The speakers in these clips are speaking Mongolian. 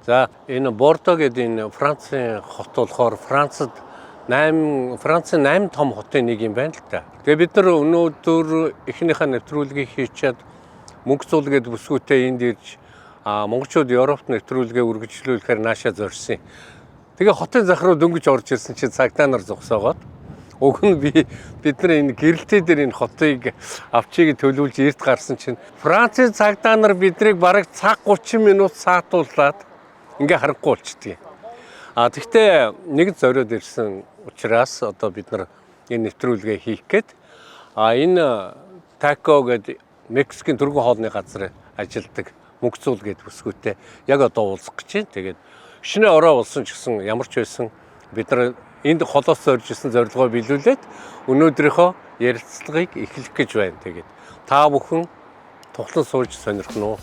За энэ Бордо гэдэг энэ Францын хот болохоор Францын 8 том хотын нэг юм байна л да. Тэгээ бид нар өнөөдөр эхнийхээ нэвтрүүлгийг хийчихэд мөнгө зуулгээд бүсгүйтэй энд ирж монголчууд Европт нэвтрүүлгээ үргэлжлүүлэхээр наашаа зорьсон. Тэгээ хотын захруу дөнгөж орж ирсэн чинь цагдаа нар зогсоогоод уг нь бид нар энэ гэрэлтээ дээр энэ хотыг авчиг төлөвлөж эрт гарсан чинь Францын цагдаа нар биднийг бараг цаг 30 минут саатууллаад ингээ харахгүй болчихдээ. Тэгтээ нэг зориод ирсэн учраас одоо бид нар энэ нэвтрүүлгээ хийх гээд энэ Тако гэдэг Мексикийн түргэн хоолны газар ажилладаг мөнгөцүүл гэдэг бүсгүйтэй яг одоо уулзах гэж байна. Тэгээд шинэ ороо болсон ч гэсэн ямар ч байсан бид нар энд холоос зорж исэн зорилгоо биелүүлээд өнөөдрийнхөө ярилцлагыг эхлэх гэж байна. Тэгээд та бүхэн тухлан сууж сонирхно уу?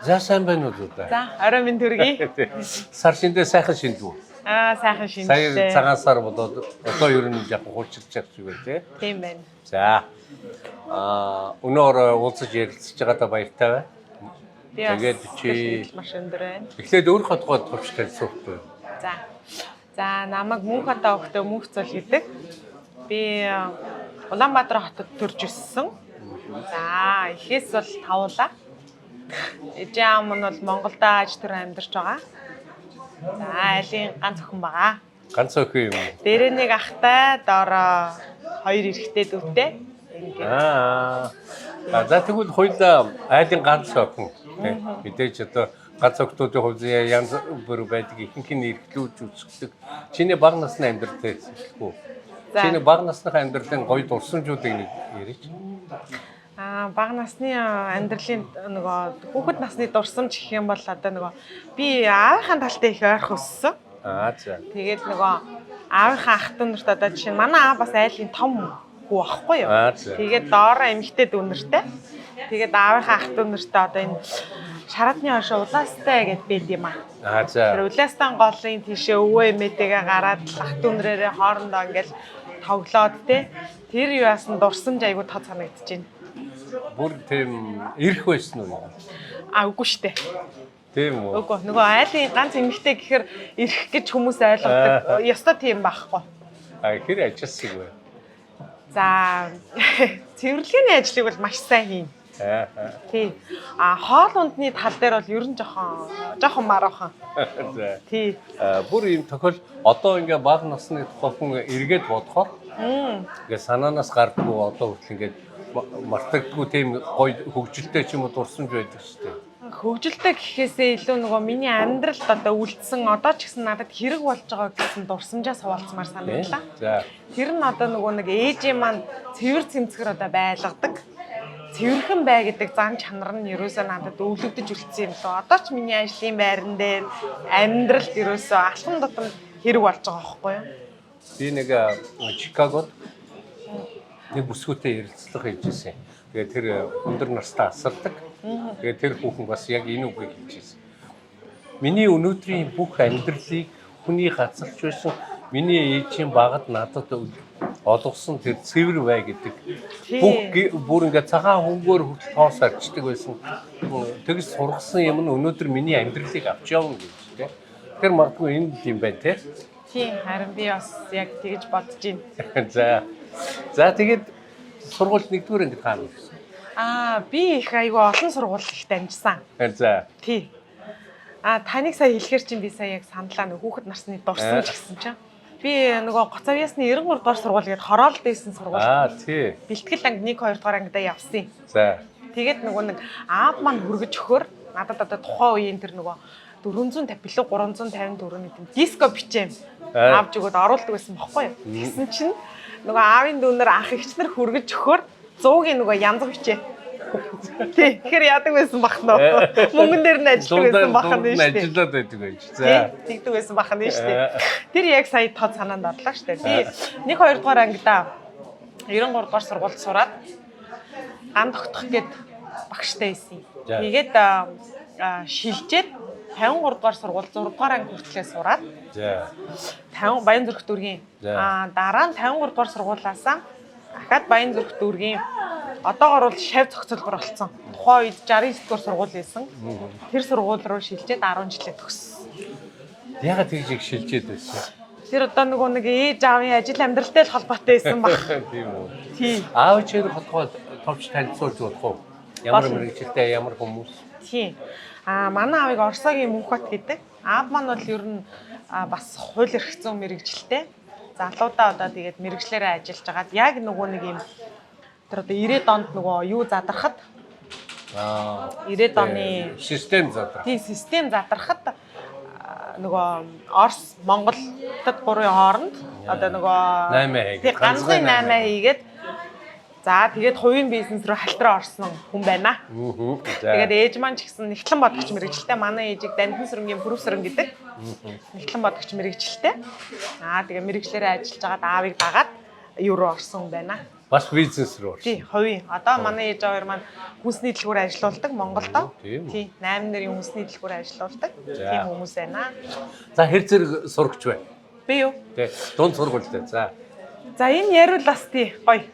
За сайн байна уу да. За орой минь төргий. Сар шиндээ сайхан шиндв. Сайхан шинжтэй. Сая цагаан сар болоод одоо ер нь яг хуульчилж явах зүгээр тий. Тийм байна. За. Өнөөр уулзаж ярилцж байгаадаа баяртай бай. Тэгээд чи маш өндөр байна. эхлээд өөрийнхөө тухай товч танилцуулахгүй. За намайг Мөнхөд өгтөө Мөнх цол гэдэг. Би Улаанбаатар хотод төрж өссөн. За эхээс бол тавуулаа. Эжэм нь бол Монголд аж төр амьдарч байгаа. За айлын ганц охин байгаа. Ганц охин юм. Дээрээ нэг ахтай, доороо 2 эрэгтэй дүүтэй. За тэгвэл хоёулаа айлын ганц охин. Мэдээж одоо ганц охтуудын хувьд янз бүр байдаг ихэнх нь эрхлүүлж үздэг. Чиний бага насны амьдралтай хэлэхгүй. Чиний бага насны амьдралын гоё дурсамжуудыг нэг ярьж. Бага насны амьдралын нөгөө хүүхэд насны дурсамж гэх юм бол одоо нөгөө би аавынхаа талтай их ойрхон өссөн. За. Тэгээд нөгөө аавынхаа ах トゥ нарт одоо жишээ нь манай аав бас айлын том хүү ахгүй юу. Тэгээд доороо эмэгтэй дүүнэртэй. Тэгээд аавынхаа ах トゥ нарт одоо энэ шараадны хойшоо улаастай гэд байд юм аа. За. Тэр улаастан голын тийшээ өвөө эмээтэйгээ гараад ах トゥ нарээрээ хоорондоо ингээл тоглоод те. Тэр юуасан дурсамж айгуу тод санагдаж байна. Бүр тийм ирэх байсан уу? Үгүй штэ. Тийм үү? Үгүй нөгөө айлын ганц эмэгтэй гэхээр ирэх гэж хүмүүс ойлгодог. Ёстой тийм байхгүй. Хэр ажилласан вэ? За цэвэрлэгийн ажлыг бол маш сайн хийн. Тий. Хоол ундны тал дээр бол ер нь жоохон маруухан. За. Тий. Бүр юм тохиол одоо ингээ бага насны тухайн эргээд бодохоор ингээ санаанаас гардгүй одоо хүртэл ингээ мартагдгүй тийм гоё хөгжилтэй ч юм уу дурсамж байдаг шүү дээ. Хөгжилтэй гэхээсээ илүү нөгөө миний амьдралд одоо үлдсэн одоо ч гэсэн надад хэрэг болж байгаа гэсэн дурсамжаас хуваалцмаар санагдлаа. За. Тэр нь одоо нөгөө нэг ээжийн маань цэвэр цэмцгэр одоо байлгадаг. Цэвэрхэн бай гэдэг зан чанар нь ерөөсөө надад өвлөгдөж үлдсэн юм лөө. Одоо ч миний ажлын байран дээр амьдралд ерөөсөө алхам тутам хэрэг болж байгаа байхгүй юу? Би нэг Чикагод нэг бүсгүйтэй ярилцлага хийжсэн. Тэгээд тэр өндөр настай асардаг. Тэгээд тэр хүүхэн бас яг энэ үгийг хэлжсэн. Миний өнөөдрийн бүх амьдралыг хүний газарч байсан миний ээжийн багад надад олгосон тэр цэвэр бай гэдэг. Бүр ингээ цагаан хөнгөөр хүртэл тоос арчдаг байсан. Тэгж сургасан юм нь өнөөдөр миний амьдралыг авч явна гэж тийм. Тэр магадгүй энэ юм байна тийм. Харин би бас яг тэгж бодож байна. За тэгээд сургууль 1-р ангид хаана гэсэн? Би их айгүй олон сургууль их дамжсан. За. Тий. Таныг сая хэлэхэр чинь би сая яг саналаа нэг хүүхэд нарсны дурсамж гэсэн чинь. Би нөгөө Гоцавьяасны 93 дугаар сургууль гээд хороолд байсан сургууль. Тий. Бэлтгэл анги 1 2 дугаар ангидаа явсан. За. Тэгээд нөгөө нэг аав маань хүргэж өгөхөр надад одоо тухайн үеийн тэр нөгөө 450 билүү 350 төгрөгийн диско бичэм авч өгөөд оруулдаг байсан бохоггүй юу. Тэгсэн чинь нөгөө аавын дүүнэр ах эгч нар хүргэж өгөхөр 100-ийн нөгөө янз бичээ. Тий, тэгэхээр яадаг байсан бах нөө. Мөнгөн дээр нь ажилладаг байсан бах нь шүү дээ. Ажиллаад байдаг байж. За. Тэгдэг байсан бах нь шүү дээ. Тэр яг сая тод санаанд орлоо шүү дээ. Би 1 2 дугаар ангидаа 93 дугаар сургуульд сураад ган тогтох гээд багштай байсан. Тэгээд шилжээд 53 дугаар сургууль 6 дугаар анги хүртлээр сураад. За. 50 Баянзүрх дүүргийн. Дараа нь 53 дугаар сургуулаасаа дахиад Баянзүрх дүүргийн одоогоор бол шав зохицолбор болсон. Тухайн үед 69 дугаар сургууль байсан. Тэр сургууль руу шилжээд 10 жилээ төгссөн. Ягаад тэгж их шилжээд байсан? Тэр одоо нөгөө нэг ээж аавын ажил амьдралтай л холбоотой байсан баг. Тийм үү. Тийм. Аав чинь хотгоо товч танилцуулж болох уу? Ямар мэрэгчлээ, ямар хүмүүс? Тийм. Манай аавыг Оросогийн Мөнхбат гэдэг. Аав маань бол ер нь бас хууль эрх зүйн мэрэгчлээ. Залуудаа одоо тэгээд мэрэгчлэрээ ажиллаж хагаад яг нөгөө нэг юм тэр одоо 90-ад онд нөгөө юу задрахад 90-ад оны систем задрах. Тийм систем задрахад нөгөө Орос Монголд гурвын хооронд одоо нөгөө 8 тийм ганцхан 8 хийгээд за тэгээд хувийн бизнес рүү халтраа орсон хүн байна. Тэгээд ээж маань ч гэсэн нэгтлэн бодогч мэрэгчлээ. Манай ээжийг Дандан сүрэнгийн профессор гэдэг. Нэгтлэн бодогч мэрэгчлээ. Тэгээд мэрэгчлэрээ ажиллаж байгаад аавыг дагаад юу руу орсон хүн байна. Бас бизнес рүү орсон. Тий, хувийн. Одоо манай ээж хоёр маань хүнсний дэлгүүр ажиллаулдаг Монголдо. Тий, 8 нарын хүнсний дэлгүүр ажиллаулдаг. Тийм хүмүүс байна. За хэр зэрэг сурагч бай? Би юу? Тий, дунд сургуультай. За. За энэ яриул бас тий гоё.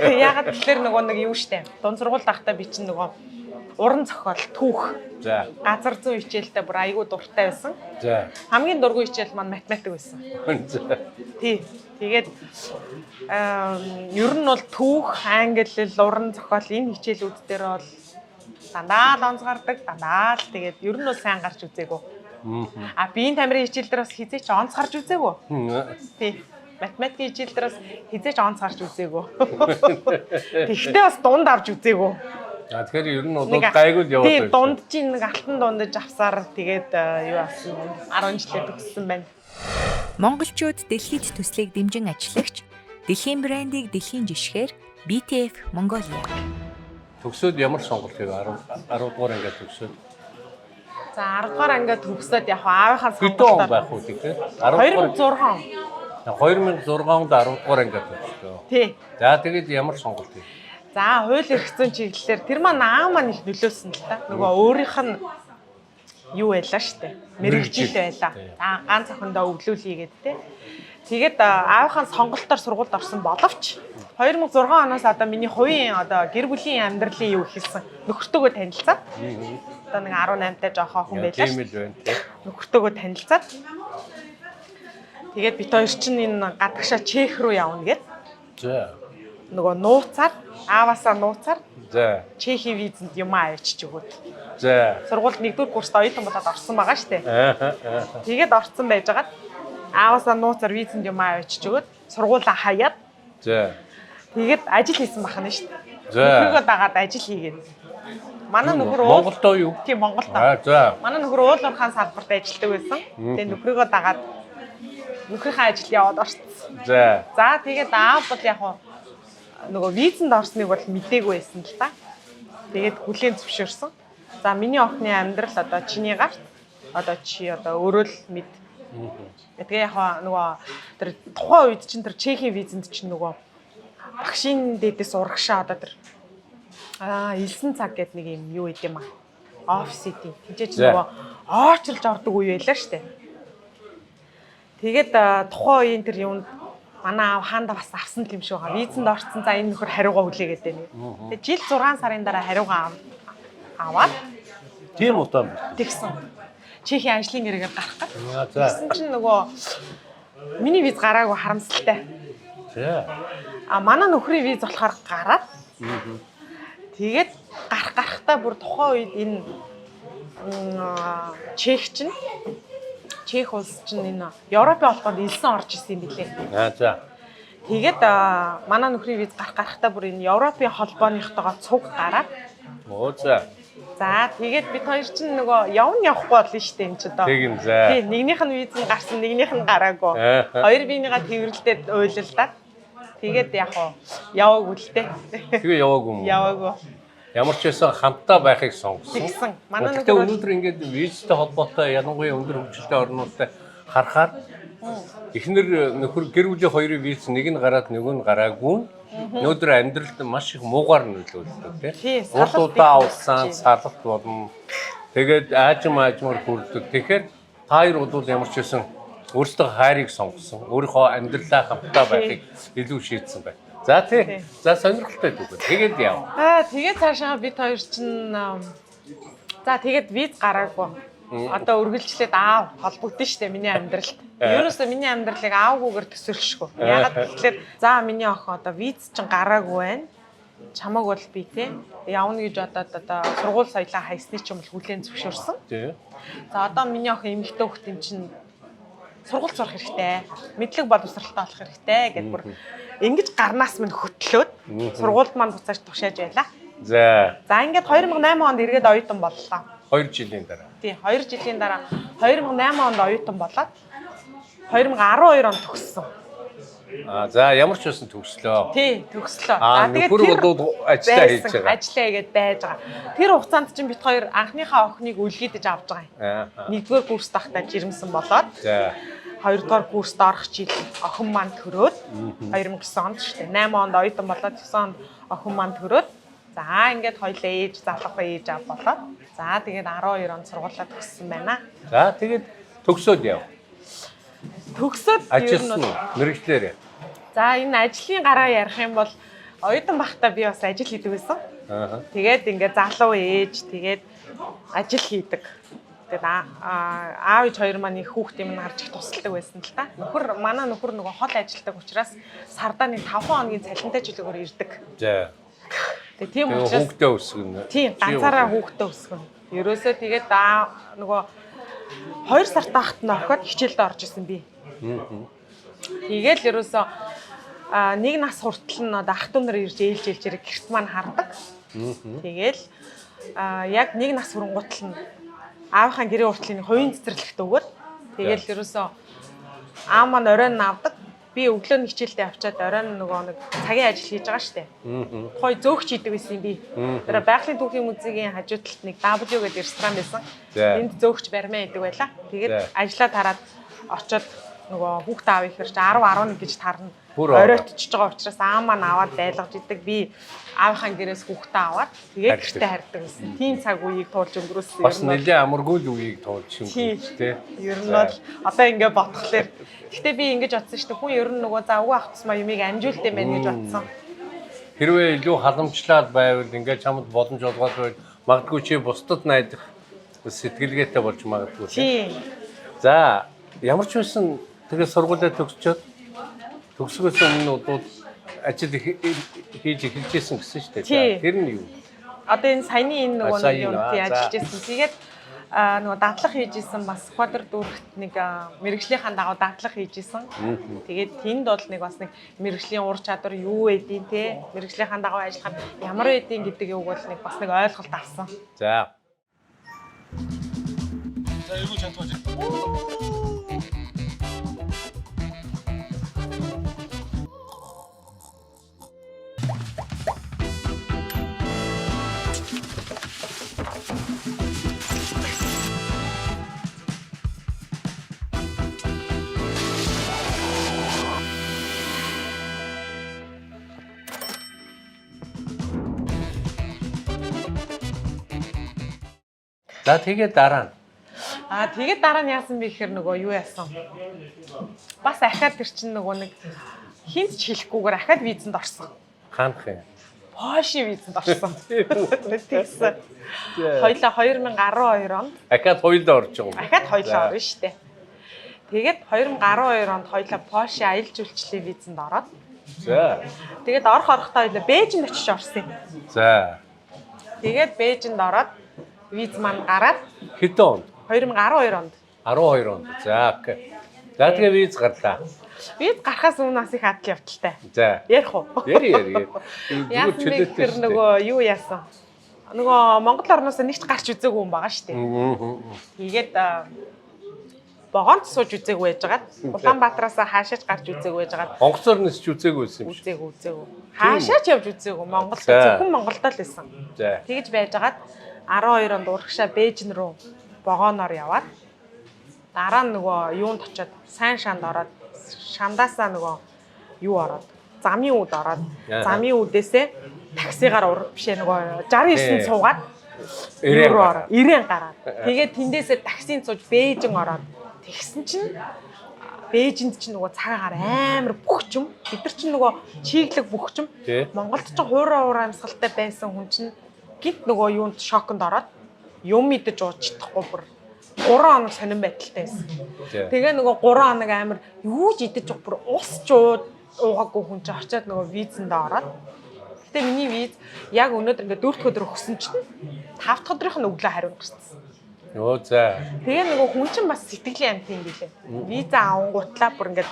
Ягаад гэвэл нөгөө нэг юу штэ. Дунд сургууль дахтаа би чинь нөгөө уран зохиол, түүх. За. Газар зүйн хичээлтэй бүр айгүй дуртай байсан. За. Хамгийн дургүй хичээл маань математик байсан. Тий. Тэгээд ер нь бол түүх, англи хэл, уран зохиол энэ хичээлүүд дээр бол дандаа онцгардаг, дандаа л тэгээд ер нь бол сайн гарч үзээгөө. Биеийн тамирын хичээл дээр бас хизээч онц гарч үзээгөө. Тий. Математикийн хичээл дээр бас хизээч онц гарч үзээгөө. Тэгтээ бас дунд авч үзээгөө. Тэгэхээр ер нь бол гайгүй л яваад байна. Тийм дунд чинь нэг алтан дундаж авсаар тэгээд юу асан 10 жилээ төгссөн байна. Монголчууд дэлхийд төслийг дэмжин ажиллагч дэлхийн брендийг дэлхийн жишгээр BTF Mongolia. Төгсөөд ямар сонголт хийв 10 дугаар ангиад төгсөөд? За 10 дугаар ангиад төгсөөд яг аавынхаа сонголтоор байх уу тийм 2006 он. 2006 онд 10 дугаар ангиад төгсдөө. Тий. За тэгээд ямар сонголт хийв? За хууль эрх зүйн чиглэлээр тэр маань аав маань их нөлөөсөн л та. Нөгөө өөрийнх нь юу байлаа штэ. Мэргэжил байлаа. За ганц охиндоо өглөөлье гэдэг те. Тэгээд аавынхаа сонголтоор сургуульд орсон боловч 2006 оноос одоо миний хувийн одоо гэр бүлийн амьдралын юу ихэлсэн нөхөртөөгөө танилцаад одоо нэг 18-тай жоохоо хүн байлаа шүү. Нөхөртөөгөө танилцаад тэгээд бид хоёр чинь энэ гадагшаа Чех руу явна гэд. За. Нөгөө нууцаар ааваасаа нууцаар за Чехийн визэнд юм авчиж өгөөд. За. Сургуульд 1-р курст оюутан болоод орсон байгаа штэ. Тэгээд орсон байжгаад ааваасаа нууцаар визэнд юм авчиж өгөөд сургуулаа хаяад. За. Тэгээд ажил хийсэн бахна штэ. За. Нөхрийгөө дагаад ажил хийгээд. Манай нөхөр Монголдоо юу? Тийм Монголдоо. За. Манай нөхөр уул уурхаан салбарт ажилладаг байсан. Тэгээд нөхрийгөө дагаад нөхрийнхээ ажил яваад орсон. За. За тэгээд аав бол яг нөгөө визэнд орсныг бол мдээгүй байсан л та. Тэгээд хүлээн зөвшөөрсөн. За миний охины амьдрал одоо чиний гарт одоо чи одоо өөрөө л мэд. Тэгээ яг нөгөө тэр тухайн үед чинь тэр Чехийн визэнд чинь нөгөө багшийн дээдээс урагшаа одоо тэр элсэн цаг гэдэг нэг юм юу гэдэг юм аа. Офис идэв. Тэжээж нөгөө оочилж ордог үе байлаа штэ. Тэгээд тухайн үеийн тэр юунд манай аав хаанда бас авсан юм шиг байгаа. Визэнд орсон за энэ нөхөр хариугаа хүлээгээд байна. Тэгээд жил 6 сарын дараа хариугаа аваад тийм утаа тэгсэн. Чехийн ажлын гэрээгээр гарах гэж. Тэгсэн чинь нөгөө миний виз гараагүй харамсалтай. За. Манай нөхрийн виз болохоор гараад. Тэгээд гарахтаа бүр тухайн үед энэ Чех улс чинь энэ Европын холбоонд элсэн орж исэн юм билээ. За. Тэгээд манай нөхрийн виз гарахтаа бүр энэ Европын холбооныхтойгоо цуг гараад Оо за. За тэгээд бид хоёр чинь нөгөө явахгүй болно шүү дээ энэ ч одоо. Тэг юм за. Тий, нэгнийх нь виз нь гарсан, нэгнийх нь гараагүй. Хоёр биенийгаа тэрвэрлдээд уйлалдаад. Тэгээд яг уу яваагүй л дээ. Тэгээ яваагүй юм уу? Яваагүй. Ямар ч байсан хамтаа байхыг сонгосон. Тэгсэн. Манай Гэхдээ өнөөдөр ингээд визтэй холбоотой ялангуяа өндөр хөгжилтэй орнуудтай харахаар эхнэр нөхөр гэр бүлийн хоёрын виз нэг нь гараад нөгөө нь гараагүй. Өнөөдөр амьдралд маш их муугаар нөлөөлдөг тий. тийм. Урдуудаа авсан салалт болно. Тэгээд аажмаар хүрдэг. Тэгэхээр та хоёр бол ямар ч байсан өөрсдөө хайрыг сонгосон. Өөрийнхөө амьдралаа хамтаа байхыг илүү шийдсэн байна. За тий. За сонирхолтой дүү. Тэгээд яв. Тэгээд цаашаа бид хоёр чинь за тэгээд виз гараагүй. Одоо үргэлжлээд аав холбогдсон шүү дээ миний амьдралд. Ерөөсөө миний амьдралыг аавгүйгээр төсөөлшгүй. Ягаад гэвэл за миний охин одоо виз чинь гараагүй байна. Чамаг бол би тий явна гэж одоо сургууль соёлоо хайсны ч юм бол хүлээн зөвшөөрсөн. Тий. За одоо миний охин эмэгтэй хөлт юм чинь сургууль сурах хэрэгтэй. Мэдлэг боловсралтай болох хэрэгтэй гэдээ бүр ингэж гарнаас минь хөтлөөд сургуульд маань буцааж тушааж байлаа. За. За ингээд 2008 онд эргээд оюутан боллоо. 2 жилийн дараа. Тий, 2 жилийн дараа 2008 онд оюутан болоод 2012 онд төгссөн. За ямар ч байсан төгслөө. Тий, төгслөө. За тэгээд тэр бол ажиллаа хийж байгаа. Ажиллаа хийгээд байж байгаа. Тэр хугацаанд чинь бид хоёр анхныхаа охиныг үлгэдэж авч байгаа юм. Нэгдүгээр курст тахтаа жирэмсэн болоод. За. Хоёрдугаар курст орох жил охин маань төрөөд 2009 онд шүү дээ. 8 онд оюутан болоод 9 онд охин маань төрөөд за ингээд хоёлаа ээж залхах ээж ав болоод за тэгээд 12 онд сургуулаа төгссөн байна. За тэгээд төгсөөд яв. Төгсөөд ажилласан уу? Мэргэжлээрээ. За энэ ажлын гараа ярих юм бол оюутан байхдаа би бас ажил хийдэг байсан. Тэгээд ингээд залуу ээж тэгээд ажил хийдэг. Тэгээд аав ээж хоёр маань их хүүхдээ минь гарч их тусалдаг байсан л та. Манай нөхөр нөгөө хол ажилдаг учраас сардаа нэг 5 хоногийн цалинтай жилөөр ирдэг. За. Тэгээд тийм учраас хүүхдээ өсгөнө. Тийм, ганцаараа хүүхдээ өсгөнө. Ерөөсөө тэгээд нөгөө 2 сард тахт нь ороход хичээлд орж исэн би. Тэгээд ерөөсөө нэг нас хүртэл нь ах トゥ нар ирж ээлжэлж ирэх гэрт маань хардаг. Тэгээл яг нэг нас хүрэнгуутал нь аавынхаа гэрээ уртлын хувийн цэцэрлэгт өгөөд тэгээл ерөөсөө аав маань оройн авдаг. Би өглөө нь хичээлдээ авчаад оройн нөгөө нэг цагийн ажил хийж байгаа штэ. Тухай зөөгч хийдэг байсан юм би. Тэр байгалийн түүхийн музейгийн хажуу талд нэг W гэдэг ресторан байсан. Энд зөөгч барьмаа идэг байлаа. Тэгээд ажиллаа тараад очоод нөгөө хүүхд аав ихэрч 10 11 гэж тарна. Оройтж байгаа учраас аав маань аваад байлгаж идэг. Би аавынхаа гэрээс хүүхдээ аваад тэгээд гэртээ хардаг байсан. Тийм цаг үеийг туулж өнгөрөөсөн. Бас нэлээ амаргүй л үеийг туулж өнгөрөөс тээ. Ер нь бол одоо ингэ бодхолоор гэхдээ би ингэж бодсон шүү дээ. Хүн ер нь нөгөө за өвөө ах тусмаа юмыг амжуулт юм байна гэж бодсон. Хэрвээ илүү халамжлаад байвал ингээд чамд боломж олгоод байвал магадгүй чи бусдад найдах сэтгэлгээтэй болж магадгүй тийм. За ямар ч байсан тэгээд сургуулиа төгсчөөд төгсгөөс өмнө бол ажил хийж эхэлжсэн гэсэн шүү дээ. Тэр нь юу? Одоо энэ саяны энэ нөгөө нэг юм тий ажиллаж байсан. Тэгээд нөгөө дадлах хийж исэн бас квадрат дүүрэгт нэг мэрэгжлийнхаа дагуу дадлах хийж исэн. Тэгээд тэнд бол нэг бас нэг мэрэгжлийн ур чадвар юу байдیں те мэрэгжлийнхаа дагуу ажиллахад ямар байдیں гэдэг юуг бол нэг бас нэг ойлголт авсан. За. За юу чадвар. За тэгээд дараа нь. Тэгээд дараа нь яасан бэ гэхээр нөгөө юу яасан. Бас ахаад тэр чинь нөгөө нэг хинт ч хэлэхгүйгээр ахаад визэнд орсон. Хаанх юм? Поши визэнд орсон. Тэгсэн. Хоёлаа 2012 онд. Ахаад хоёулаа орж байгаа юм. Ахаад хоёлаа орно штэ. Тэгээд 2012 онд хоёлаа Поши аялал жуулчлалын визэнд ороод. За. Тэгээд орохдоо хоёлаа Бээжинд очиж орсон юм. За. Тэгээд Бээжинд ороод виз маань гараад хэдэн онд? 2012 онд. 12 онд. За окей. За тэгээ виз гарлаа. Виз гарахаас өмнө бас их адал явдалтай. За. Ярих уу? Яри. Яасан бэ гэхээр нөгөө юу яасан? нөгөө Монгол орноос нэгч гарч үзээгүй хүн байгаа шүү дээ. Тэгээд Богонд сууж үзээгүй байжгаад Улаанбаатараас хаашаач гарч үзээгүй байжгаад Онгоцоор нисч үзээгүй байсан юм шиг. Үзээгүй. Хаашаач явж үзээгүй. Монголд зөвхөн Монголдоо л байсан. За. Тэгж байжгаад 12 онд урагшаа Бээжин рүү вагоноор яваад дараа нь нөгөө юунд очиод сайн шанд ороод шандаасаа нөгөө юу ороод замын үд ороод замын үдээсээ таксигаар бишээ нөгөө 69 суугаад 90 гараад тэгээд тэндээсээ таксинд сууж Бээжин ороод тэгсэн чинь Бээжинд чинь нөгөө цагаагаар амар бөхчм бид нар чинь нөгөө чиглэг бөхчм Монголд чинь хуураа амьсгалтай байсан хүн чинь гинт нөгөө юунд шоконд ороод юм идэж ууж чадахгүй бүр 3 хоног сонирн байдалтай байсан. Тэгээ нөгөө 3 хоног амар юу ч идэж уух бүр ус ч уугаагүй хүн чинь очиод нөгөө визэндээ ороод. Гэтэ миний виз яг өнөөдөр ингээд 4 дахь өдөр өгсөн чинь 5 дахь өдрийнх нь өглөө хариу гарсан. Йоо за. Тэгээ нөгөө хүн чинь бас сэтгэлийн амт юм билээ. Виза авангуутлаа бүр ингээд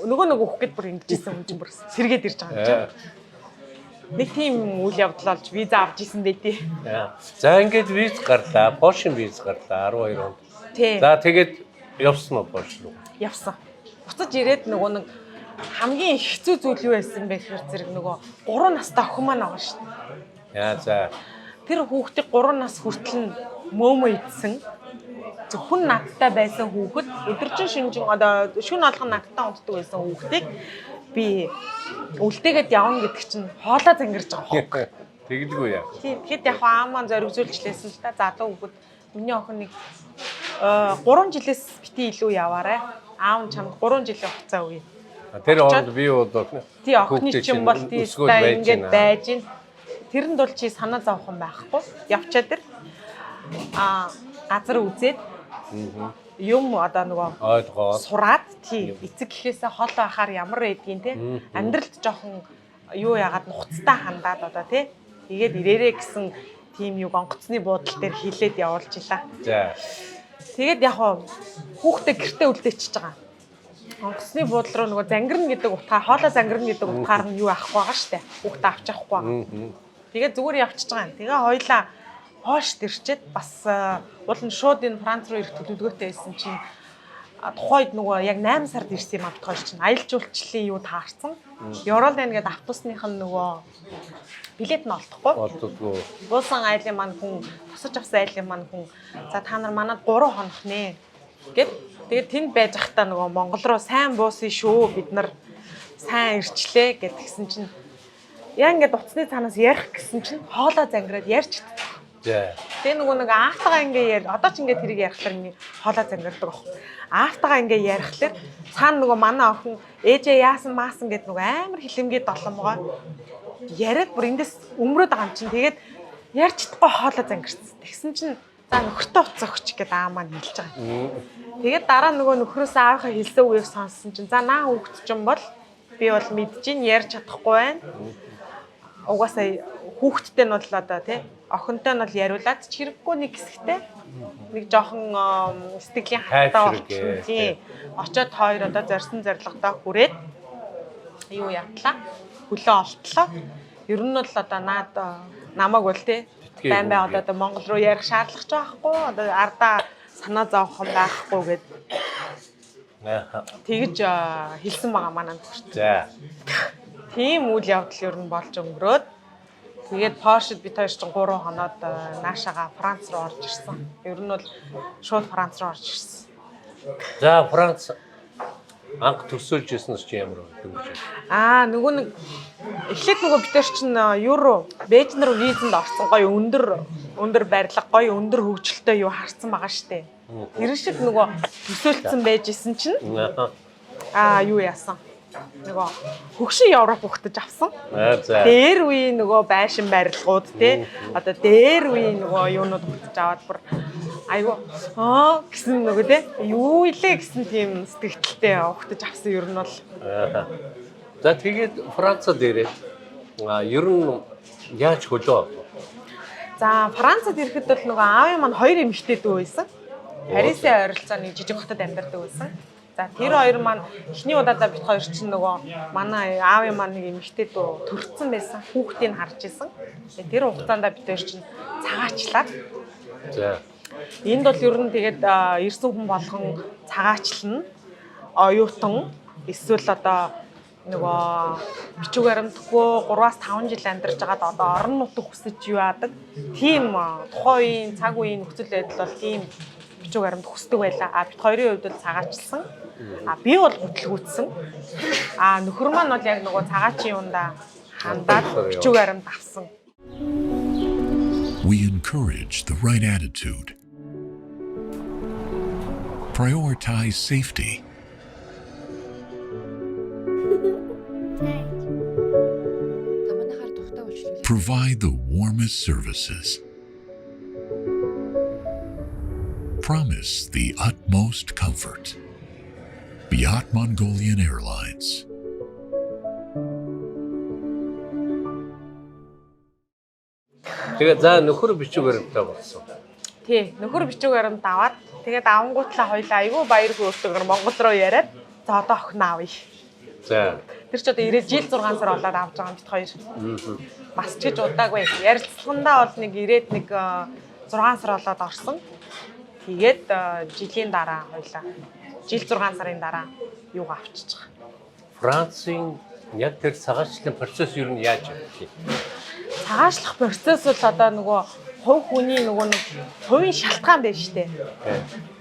нөгөө өгөх гээд бүр ингэжсэн хүн чинь бүр сэргээд ирж байгаа юм чинь. Нэг тийм үйл явдал болж виза авч исэн дээ тий. За ингээд виз гарлаа. Польшийн виз гарлаа 12 онд. Тий. За тэгээд явсан уу Польш руу? Явсан. Буцаж ирээд нөгөө нэг хамгийн хэцүү зүйл юу байсан бэ гэхээр зэрэг нөгөө 3 настай охин маань байгаа шүү дээ. Яа за. Тэр хүүхдийг 3 нас хүртэл мөөмө идсэн. Зөвхөн надтай байсан хүүхэд өдөржин шүнжин одоо шүн алган надтай унтдаг байсан хүүхдийг би үлдээгээд явна гэдэг чинь хоолоо зангирж байгаа хөө. Тэгэлгүй яа. Тэгэхэд яг аамаа зоригжуулчлээсэн л та залуу хүүхэд миний охин нэг 3 жилээс бити илүү яваарай. Аав нь чамд 3 жилийн хугацаа өгье. Тэр хооронд би удаа тий охины чинь бол тийстэй ингээд байж гин. Тэрэнд бол чи санаа зовхон байхгүй. Явчаа тэр газар үзээд юм одоо нөгөө ойлгоод сураад тий эцэг гэхээсээ хол байхаар ямар байдгийг те амьдралд жоохон юу яагаад нухацтай хандаад одоо те тэгээд ирээрээ гэсэн тийм юг онгоцны буудлын дээр хилээд явуулж илаа. За. Тэгээд яг хүүхдээ гэртээ үлдээчихэж байгаа. Онгоцны буудлын руу нөгөө зангирна гэдэг утгаар хоолой зангирна гэдэг утгаар нь юу авахгүй байгаа штэ. Хүүхдээ авч авахгүй байгаа. Тэгээд зүгээр явчихж байгаа юм. Тэгээ хоёлаа хоош тэрчээд бас уул нь шууд энэ Франц руу ирэх төлөвлөгөөтэй байсан чинь тухайд нөгөө яг 8 сард ирсэн юм авдгаа чинь аялал жуулчлалын юу таарсан. Евролайн гэдэг автобусных нь нөгөө билет нь олдохгүй. Олддоггүй. Буусан айлын маань хүн, тусаж авсан айлын маань хүн. За та нар манад 3 хоног нэ гэд тэгээд тэнд байж захтаа нөгөө Монгол руу сайн буусан шүү. Бид нар сайн ирчлээ гэдгсэн чинь яг ингээд утасны цаанаас ярих гэсэн чинь хоолоо зангираад ярьж чаддаг. За. Тэгээ нөгөө нэг аавтайгаа ингээ одоо ч ингээ тэрийг ярихлаар миний хоолоо зангирдаг аах. Аавтайгаа ингээ ярихлаар цаана нөгөө манай охин ээжээ яасан маасан гэд нөгөө амар хилэмгээ доломгоо яриад бүр эндээс өмрөөд байгаа юм чинь тэгээд ярьж чадахгүй хоолоо зангирсан. Тэгсэн чинь за нөхөртөө уцаа өгч гэд аа маань хэлж байгаа. Тэгээд дараа нөгөө нөхрөөс аавынхаа хэлсэн үгийг сонссон чинь за наа хүүхд чинь бол би бол мэдчихээн ярьж чадахгүй байна. Угаасаа хүүхдтэй нь бол одоо тий охинтой нь бол яриулаад чирэггүй нэг хэсэгтэй нэг жоохон сэтгэлийн хатаа болчихсон. Очоод хоёр одоо зорьсон зорилгодоо хүрээд юу яатлаа хөлөө олтлоо. Ер нь бол одоо намайг бол тий байн одоо Монгол руу ярих шаардлага ч байхгүй одоо ардаа санаа зовхон байхгүй гэд тэгж хэлсэн байгаа манай нөхөрт. За. Тийм үйл явдал ер нь болж өнгөрөөд тэгээд Польшид бид хоёр чинь 3 хоноод наашаага Франц руу орж ирсэн. Ер нь бол шууд Франц руу орж ирсэн. За Франц анх төсөөлж ирсэн ч ямар вэ? Нөгөө нэг эхлээд нөгөө бид хоёр чинь евро Бээжин руу визэнд орсон гоё өндөр барилга гоё өндөр хөгжилтэй юу харсан байгаа штэ. Тэр шиг нөгөө төсөөлцсөн байж исэн чинь юу яасан? Нөгөө хөгшин Европ хөгтөж авсан. Дээр үе нөгөө байшин барилгууд те одоо дээр үе нөгөө юунууд хөгтөж аваад бүр айгу гэсэн нөгөө те юу илээ гэсэн тийм сэтгэлдээ хөгтөж авсан ер нь бол. За тэгээд Францад ирээд ер нь яаж хөлөө? За Францад ирэхэд бол нөгөө аавын маань 2 эмэгтэй дүү байсан. Парисын ойролцооны жижиг хотод амьдардаг байсан. За тэр хоёр маань эхний удаадаа бит хоёр чинь нөгөө манай аавын маань нэг эмэгтэй дөө төрсөн байсан. Хүүхдийг харж исэн. Тэр хугацаанд бит хоёр чинь цагаачлаад. За. Энд бол ер нь тэгээд ирсэн хүн болгон цагаачлна. Оюутан эсвэл одоо нөгөө бичиг баримтгүй 3-5 жил амьдарч байгаад одоо орон нутаг хүсэж юу яадаг. Тийм тухайн үеийн цаг үеийн нөхцөл байдал бол тийм бичиг баримт хүсдэг байлаа. Бит хоёрын хувьд бол цагаачлсан. Би бол бүтлгүүцсэн. Нөхөр маань бол яг нөгөө цагаачийн юундаа хандаад бичиг баримт авсан. We encourage the right attitude. Prioritize safety. Provide the warmest services. Promise the utmost comfort. Beyond Mongolian Airlines. Тэгээ за нөхөр бичиг баримтаа болсон. Тий, нөхөр бичиг баримт аваад тэгээд авангуутлаа хоёлаа айгүй баяр хөөртэйгээр Монгол руу яриад за одоо охин аавъя. За. Тэр ч одоо ирээд жил 6 сар болоод авч байгаа бит хоёр. Бас ч гэж удаагүй. Ярилцлагандаа бол нэг ирээд нэг 6 сар болоод орсон. Тэгээд жилийн дараа хоёлаа. Жил 6 сарын дараа юугаа авчиж байгаа. Францын яг тэр цагаачлалын процесс юу нь яаж вэ? Цагаачлах процесс бол одоо нөгөө хувь хүний нөгөө нэг хувийн шалтгаан байна шүү дээ.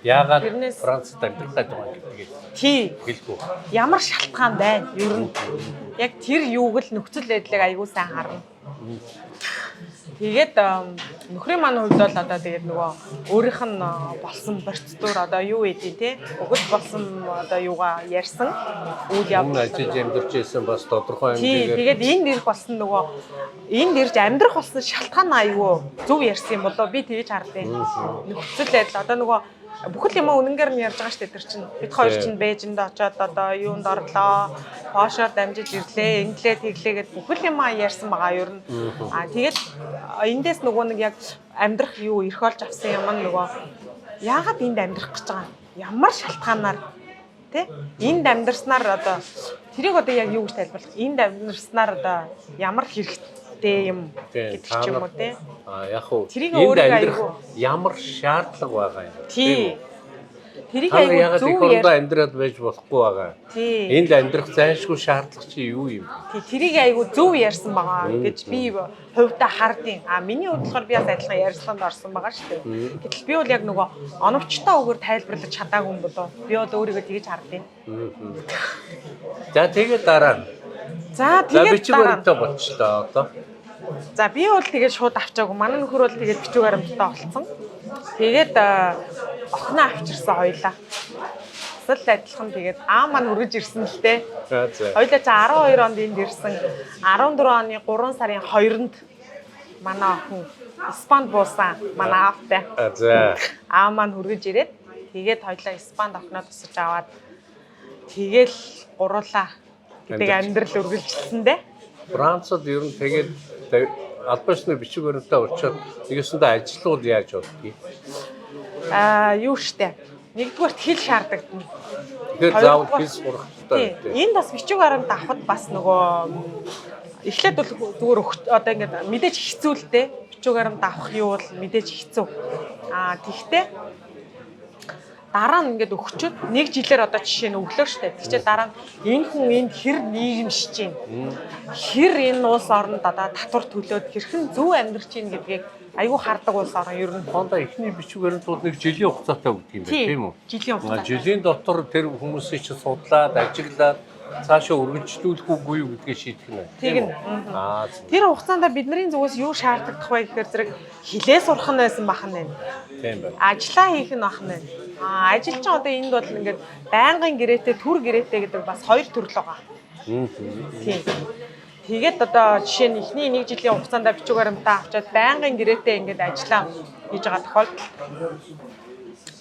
Яагаад Францад амьдрах гэдэг юм гэдгийг тий хэлгүй. Ямар шалтгаан байна? Ер нь яг тэр юуг л нөхцөл байдлыг аягүй сайн харна. Тэгээд нөхрийн маань хувьд бол одоо тэгээд нөгөө өөрийнх нь болсон процедур одоо юу гэдэг те өгөл болсон одоо юугаа ярьсан үйл явдал ажиж амьдарч байсан бас тодорхой хэмжээгээр тэгээд энд ирэх болсон нөгөө энд ирж амьдрах болсон шалтгаан аюу зөв ярьсан юм болоо би тэгэж хардیں۔ Нөхцөл байдал одоо нөгөө бүхэл юм үнэнгээр нь ярьж байгаа шүү дээ тэр чинь бид хоёр чинь Бээжинд очиод одоо юунд орлоо Пошоор дамжиж ирлээ инглээ тэглээгээд бүхэл юм ярьсан байгаа ер нь тэгээд эндээс нөгөө нэг яг амьдрах юу эрх олж авсан юм нөгөө яагаад энд амьдрах гэж байгаа ямар шалтгаанаар тий энд амьдрснаар одоо тэрийг одоо яг юу гэж тайлбарлах энд амьдрснаар одоо ямар хэрэгтэй юм гэдэг ч юм уу тий яг хөө энд амьдрах ямар шаардлага байгаа юм тий тэрийг яг зөв яг амьдраад байж болохгүй байгаа. Тий. Энд амьдрах зайлшгүй шаардлага чи юу юм? Тий, тэрийг айгу зөв ярьсан байгаа гэж би хувьдаа хардیں۔ Миний хувьд болохоор би бас адилхан ярилцлаганд орсон байгаа шүү дээ. Гэтэл би бол яг нөгөө оновчтой үгээр тайлбарлаж чадаагүй юм болов. Би бол өөрийгөө тэгэж хардیں۔ За тэгээд дараа нь. За тэгээд бичиг баримтаа болчихлоо одоо. За би бол тэгээд шууд авчаагүй. Манай нөхөр бол тэгээд бичиг баримтаа болцсон. Тэгээд охиноо авчирсан хоёлаа. Асал адилхан тэгээд маань үргэж ирсэн л дээ. Хоёлаа чи 12 онд энд ирсэн. 14 оны 3 сарын 2-нд манай охин Испанд буусан. Манай аавтай. За. Маань үргэж ирээд тэгээд хоёлаа Испанд охиноо тусаж аваад тэгэл гуруулаа гэдэг амьдрал үргэлжилсэн дээ. Францад ер нь тэгээд албаачны бичиг баримтаа очиод нэгэсэндээ ажиллууд яаж болдгийг? Юу штэ. Нэгдүгээр хэл шаардагдана. Тэгэхээр заавал хэл сурах хэрэгтэй. Энд бас бичиг баримт авахд бас нөгөө эхлээд бол зүгээр одоо ингээд мэдээж хэцүү л дээ. Бичиг баримт авах юу бол мэдээж хэцүү. Тэгтээ дараа нь ингээд өгчөд нэг жилээр одоо жишээ нь өглөө штэ. Тэгчээ дараа нь энэ хүн энд хэр нийгэмшиж байна. Хэр энэ улс оронд одоо татвар төлөөд хэрхэн зөв амьдрч ийн гэдгийг айгүй хардаг улс орон ер нь. Хондоо эхний бичиг баримтууд нэг жилийн хугацаатай өгдөг юм байна тийм үү? Жилийн хугацаа. Жилийн дотор тэр хүмүүсийг чи судлаад, ажиглаад цаашаа үргэлжлүүлэх үгүй юу гэдгийг шийдэх нь. Тийм. Тэр хугацаанд бидний зүгээс юу шаардлагатай вэ гэхээр зэрэг хилээ сурах нь байсан бахан байна. Тийм байна. Ажлаа хийх нь бахан байна. Ажил чинь одоо энд бол ингээд байнгын гэрээтэй, төр гэрээтэй гэдэг бас хоёр төрөл байгаа. Тийм. Тэгээд одоо жишээ нь эхний 1 жилийн хугацаанд бичиг баримтаа авчаад байнгын гэрээтэй ингээд ажиллаа хийж байгаа тохиолдолд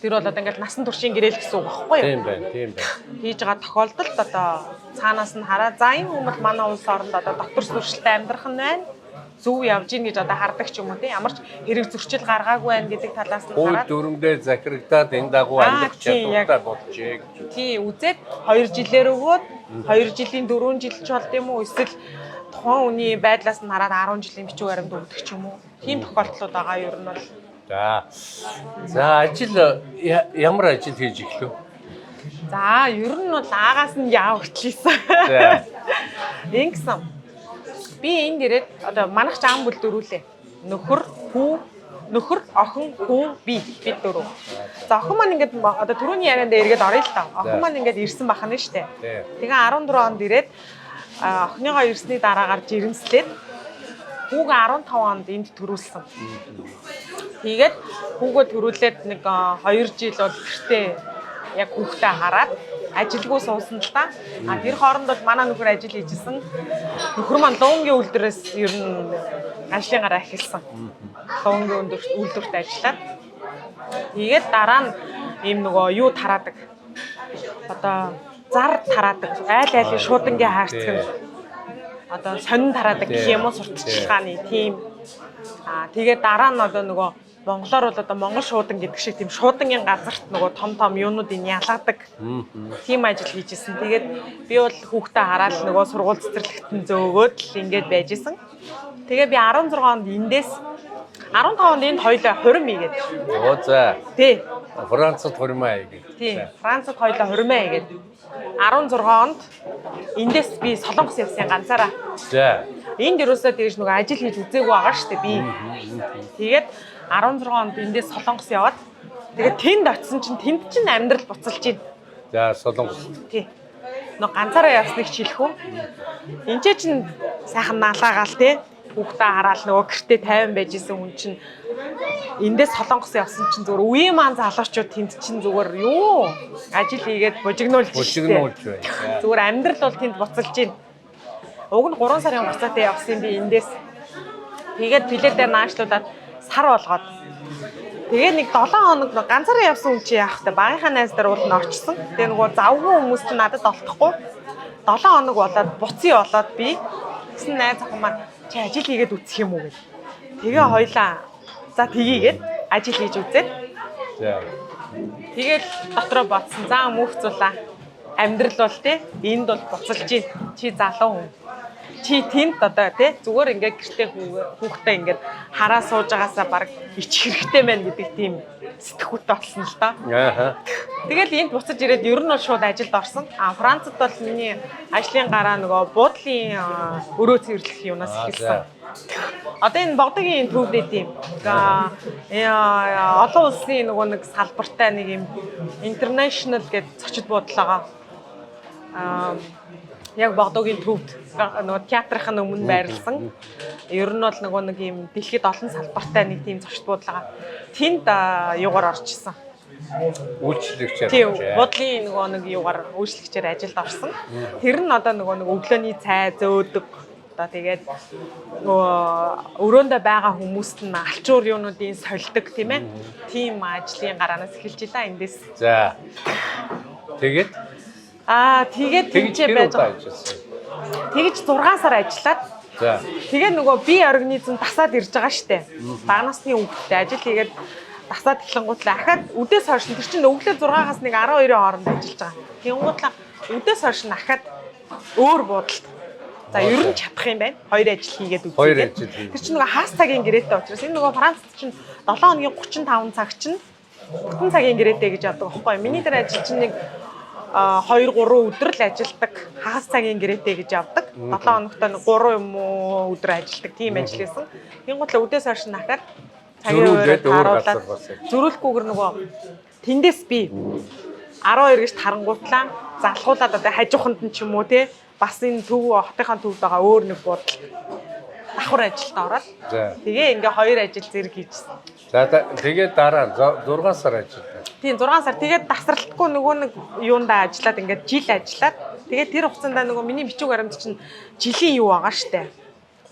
тэр бол одоо ингээд насан туршийн гэрэл гэсэн үг байхгүй юу? Тийм байна, тийм байна. Хийж байгаа тохиолдолд одоо цаанаас нь хараа за энэ хүмүүс манай улс оронд одоо доктор сурчлалтай амьдрах нь байна. зөв явж ийн гэж одоо хардаг ч юм уу тийм ямар ч хэрэг зөрчил гаргаагүй байна гэдэг талаас нь Хууль хараад дүрмдээ захирагдаад энэ дагуу амьдрах чадвартай болжээ гэж. тий үзээд 2 жилээр өгөөд 2 жилийн 4 жил ч болд юм уу эсвэл тухайн хүний байдлаас нь хараад 10 жилийн бичиг баримт өгдөг ч юм уу. Тийм тохиолдлууд байгаа ер нь бол. За ажил ямар ажил хийж эхлэв? За ер нь бол аагаас нь яав хөтлөсөн. За. Ингэсэн. Би энд ирээд одоо манайх жаам бүл дөрүүлээ. Нөхөр, охин, хүү, би бид дөрөв. За охин маань ингээд одоо түрүүний ярианд эргээд орё л та. Охин маань ингээд ирсэн бахна штэ. Тэгээ 14 онд ирээд охиныгоо ирсний дараагаар жирэмслээд хүүгээ 15 онд энд төрүүлсэн. Тэгээд хүүгээ төрүүлээд нэг 2 жил бол гэртээ яг хүүхдээ хараад ажилгүй суусан л та. Тэр хооронд бол манай нөхөр ажил хийжсэн. Нөхөр маань луунгийн үйлдвэрээс ер нь ажлын гараа эхэлсэн. Луунгийн үйлдвэрт ажиллаад. Тэгээд дараа нь ийм нөгөө юу тараадаг. Одоо зар тараадаг. Айл шуудангийн хаагцдаг. Одоо сонин тараадаг гэх юм уу сурталчилгааны тийм. Тэгээд дараа нь одоо нөгөө монголоор бол одоо монгол шуудан гэдэг шиг тийм шуудангийн газарт нөгөө том юунуудыг ялгадаг. Тийм ажил хийжсэн. Тэгээд би бол хүүхдээ хараад л нөгөө сургууль цэцэрлэгтэн зөөгөөд л ингэж байжсэн. Тэгээ би 16 онд эндээс 15 онд энд хоёлаа хурим игээд. Оо за. Тий. Францад хуримаа игээд. Тий. Францад хоёлаа хуримаа игээд. 16 онд эндээс би Солонгос явсан ганцаараа. За. Энд ерөөсөө тэгж нөгөө ажил хийж үзээгүй байгаа шүү дээ би. Тэгээд 16 онд эндээс Солонгос яваад тэгээд тэнд очисон чинь тэнд чинь амьдрал буцалж байна. За Солонгос. Тий. Нөгөө ганцаараа явсныг хэлэхүү. Энд чинь сайхан наалаагаал тий. Хүүхдээ хараад нөгөө гэртээ 50 байж исэн хүн чинь эндээс Солонгос явсан чинь зүгээр үеийн маань залуучууд тэнд чинь зүгээр юу ажил хийгээд бужигнуулж байна. Зүгээр амьдрал бол тэнд буцалж байна. Уг нь 3 сарын хугацаатай явсан би эндээс. Тэгээд билет дээр наашлуулаад сар болгоод. Тэгээ нэг 7 хоног ганцаараа явсан хүн чи яах вэ? Багийнхаа найз дээр уул нь очсон. Тэгээ нөгөө завгүй хүмүүс чи надад олдохгүй. 7 хоног болоод буцъя болоод би гэсэн найз охин маань чи ажил хийгээд үсэх юм уу гэж. Тэгээ хоёлаа за тгийгээд ажил хийж үзээд. За. Тэгэл дотроо бодсон. За мөхцүүлээ. Амьдрал бол те энд бол буцалж гин. Чи залуу хүн. Чи тэнд одоо те зүгээр ингээд гэртээ хүүхдээ ингээд хараа сууж байгаасаа баг ичих хэрэгтэй байна гэдэг тийм сэтгхүүтэ болсон л доо. Тэгэл энд буцаж ирээд ер нь бол шууд ажилд орсон. Францад бол миний ажлын гараа нөгөө буудлын өрөө цэвэрлэх юунаас эхэлсэн. Одоо энэ Богдогийн төвдөө тийм олон улсын нөгөө нэг салбартай нэг юм international гэдэг зочид буудлага яг Богдогийн төвд нөгөө театрын өмнө байрлсан. Ер нь бол нөгөө нэг юм дэлхийд олон салбартай нэг тийм зочид буудлага тэнд юугаар орчихсон. Үйлчлэгчээр. Тийм, буудлын нөгөө нэг юугаар үйлчлэгчээр ажилд орсон. Тэр нь одоо нөгөө нэг өглөөний цай зөөдөг. Одоо тэгээд нөгөө өрөөндөө байгаа хүмүүст нь алчуур юунуудын сольдог тийм ээ. Тийм ажлын гараанаас эхэлж илаа эндээс. За. Тэгээд тэгээд тэнцээ байж байгаа. Тэгж 6 сар ажиллаад. За. Тэгээ нөгөө бие организм тасаад ирж байгаа штэ. Бага насны хүүхдтэй ажил хийгээд тасаад эхлэнгуутлаа ахаад үдээс хойш тэр чинь өглөө 6-аас нэг 12-ийн хооронд ажиллаж байгаа. Тэнгуутлаа үдээс хойш ахаад өөр буудалд. За ер нь чадах юм байна. 2 ажил хийгээд үзье. 2 ажил хий. Тэр чинь нөгөө хагас цагийн гэрээтэй учраас энэ нөгөө Францад чинь 7 хоногийн 35 цаг чинь бүтэн цагийн гэрээтэй гэж яддаг байхгүй юу? Миний дээр ажил чинь нэг 2-3 өдөр л ажилдаг. Хагас цагийн гэрээтэй гэж явдаг. 7 хоногт 3 юм уу өдөр ажилдаг. Тийм ажил хийсэн. Тэнгуутлаа үдээс хойш ахаад цагийн өөрөө тааруулаад зөрүүлэхгүйгээр нөгөө тэндээс би 12 гэж тарангуутлаа залхуулаад одоо хажууханд нь ч юм уу те бас энэ төв хотынхаа төвд байгаа өөр нэг буудал давхар ажилд ороод тэгээ ингээ 2 ажил зэрэг хийжсэн. За тэгээд дараа 6 сар ажиллаа. Тийм 6 сар тэгээд тасралтгүй нөгөө нэг юундаа ажиллаад ингээд жил ажиллаад тэгээд тэр хугацаанд нөгөө миний бичиг баримт чинь жилийн юу байгаа штэ.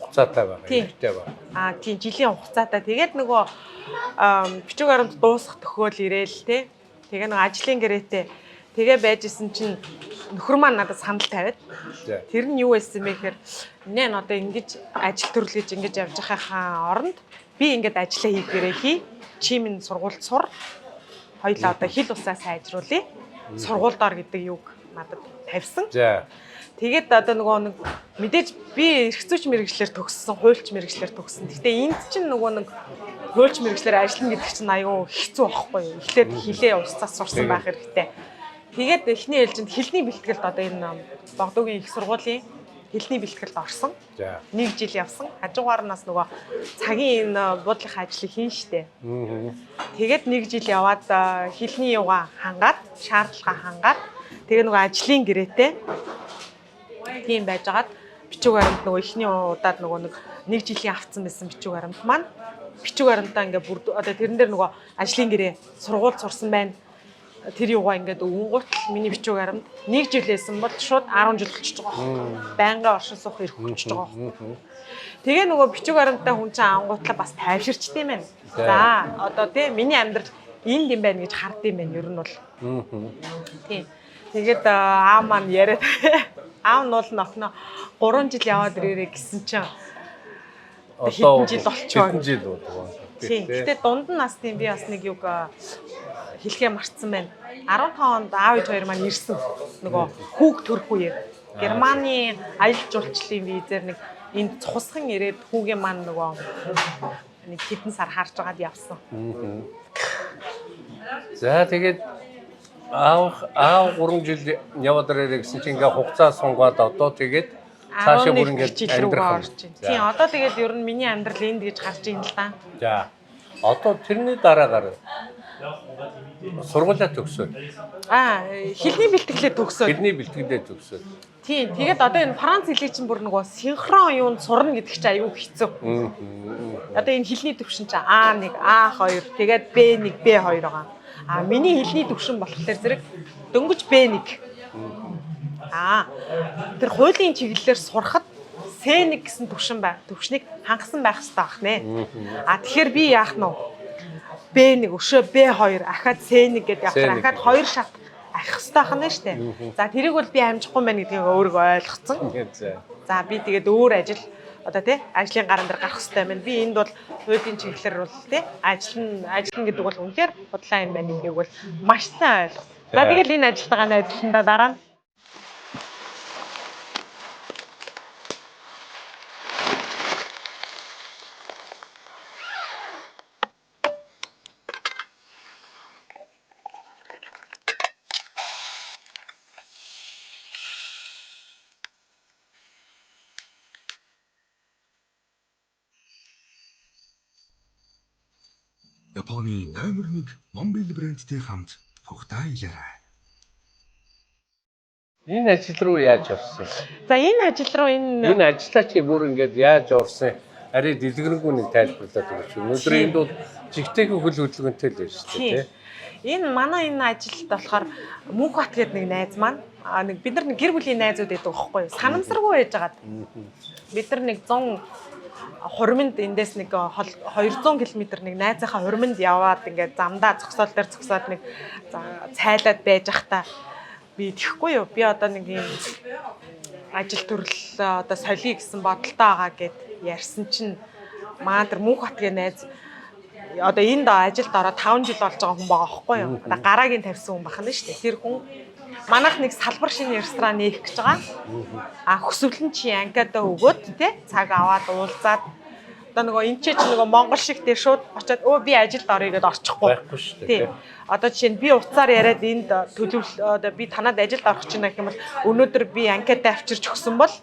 Хугацаатай байгаа. Хэрэгтэй байгаа. Тийм жилийн хугацаатай. Тэгээд нөгөө бичиг баримт дуусах төхөөл ирээл те. Тэгээ нөгөө ажлын гэрээтэй тэгээ байжсэн чинь нөхөр маань надад санал тавиад. За. Тэр нь юу байсан бэ гэхээр нэ одоо ингэж ажил төрлөж ингэж явж байхаа оронд би ингэж ажиллаа хийгээрээ хий. Чи минь сургуульд сур. Хоёлаа одоо хил усаа сайжруулъя. Сургуульдор гэдэг юг надад тавьсан. За. Тэгээд одоо нөгөө нэг мэдээж би эрхцүүч мэрэгчлэр төгссөн, хуульч мэрэгчлэр төгссөн. Гэхдээ энд чинь нөгөө нэг хуульч мэрэгчлэр ажиллана гэдэг чинь аюу хэцүү байхгүй юу? Эхлээд хилээ устсаас сурсан байх хэрэгтэй. Тэгээд эхний ээлжинд хэлний бэлтгэлд одоо энэ Богдуугийн их сургуулийн хэлний бэлтгэлд орсон. За. 1 жил явсан. Хажуугаар нас нөгөө цагийн энэ буудлын ажлыг хийн штэ. Тэгээд 1 жил яваад хэлний юга хангаад, шаардлага хангаад тэгээ нөгөө ажлын гэрээтэй тийм байжгаад бичиг баримт нөгөө эхний удаад нөгөө 1 жилийн авцсан байсан бичиг баримт маань бичиг баримтаа ингээ бүр одоо тэрэн дээр нөгөө ажлын гэрээ сургууль сурсан байна. Тэр юугаа ингээд өвөнгөт миний бичиг баримт 1 жил байсан бол шууд 10 жил болчихж байгаа. Байнгын оршин суух ирэх болчихж байгаа. Тэгээ нөгөө бичиг баримтаа хүн чинь ангуутлаа бас тайвширчт юм байна. За одоо тий миний амьдрал энд юм байна гэж хардсан байна ер нь бол. Тийм. Тэгээд аав маань яриад аав нь бол нөхнө 3 жил яваад ирээрээ гэсэн чинь хэдэн жил болчихоо. Хэдэн жил болов. Тийм. Гэтэ дунд нь насны би бас нэг юг хэлхээ марцсан байна. 15 онд аав ээж хоёр маань ирсэн. Нөгөө хүүг төрөх үеэр Германы аялал жуулчлалын визээр нэг энд цусхан ирээд хүүгийн маань нөгөө нэг хэдэн сар харж байгаад явсан. За тэгээд аав 3 жил яваад ирээ гэсэн чинь ингээ хугацаа сунгаад одоо тэгээд цаашаа бүр ингээ амьдрах юм. Тийм одоо тэгээд ер нь миний амьдрал энд гэж гарч ийн л да. За. Одоо тэрний дараагаар сургуулаа төгсөөд. Хэлний бэлтгэлээ төгсөөд. Хэлний бэлтгэлээ төгсөөд. Тийм. Тэгээд одоо энэ Франц хэлийг чинь бүр нөгөө синхрон юунд сурна гэдэг чинь аюу хэцүү. Одоо энэ хэлний төвшин чинь А1, А2, тэгээд Б1, Б2 байгаа. Миний хэлний төвшин болохоор зэрэг дөнгөж Б1. Тэр хуулийн чиглэлээр сурахад С1 гэсэн төвшнийг хангасан байх хэрэгтэй байх нэ. Тэгэхээр би яах нь вэ? Б1 өшөө Б2 ахаад С1 гэдээ явахаар ахаад 2 шат ахих хэрэгтэй байна шүү дээ. За тэрийг бол би амжихгүй байна гэдгийг өөрийгөө ойлгоцсон. За би тэгээд өөр ажил одоо тий ажлын гаран дээр гарах хэрэгтэй байна. Би энд бол хуулийн чиглэлээр бол тий ажиллана гэдэг бол үнэхээр худлаа юм байна гэдгийг бол маш сайн ойлгосон. За тэгэл энэ ажилтгааны ажилландаа дараа нь Японы номер 1 Mobil брэндтэй хамт Фухта илэрэ. Энэ ажил руу яаж орсон? за энэ ажил руу Энэ ажлаа чи бүр ингээд яаж орсон? Арай дэлгэрэнгүй нэг тайлбарлаад өгөөч. Өнөөдөр энд бол жигтэйхэн хөл хөдөлгөөнтэй л байна шүү дээ, тий. Энэ манай энэ ажилд болохоор Мөнхбат гэдэг нэг найз маань нэг бид нар нэг гэр бүлийн найзууд байдаг байхгүй юу? Санамсаргүй байж байгаад. Бид нар нэг 100 хурминд эндээс нэг 200 км нэг найзынхаа хурминд яваад ингээд замдаа зогсоол дээр зогсоод нэг цайлаад байж захта би тэхгүй юу? Би одоо нэг юм ажил төрөл одоо солиё гэсэн бодолтой байгаа гэд ярьсан чинь маа тэр Мөнхбатгийн найз одоо энд ажилд ороод 5 жил болж байгаа хүн байгаа байхгүй юу? Одоо гараагийн тавьсан хүн бахна шүү дээ. Тэр хүн манайх нэг салбар шинэ ресторан нээх гэж байгаа. Хөсвөлн чи анкадаа өгөөд тий цаг аваад уулзаад одоо нөгөө энэ ч нөгөө Монгол шиг тий шууд очиод би ажилд орё гэдээ орчихгүй. Байхгүй шүү дээ. Одоо жишээ нь би уцаар яриад энд төлөвлөл одоо би танад ажилд орох гэж байна гэх юм бол өнөөдөр би анкадаа авчирч өгсөн бол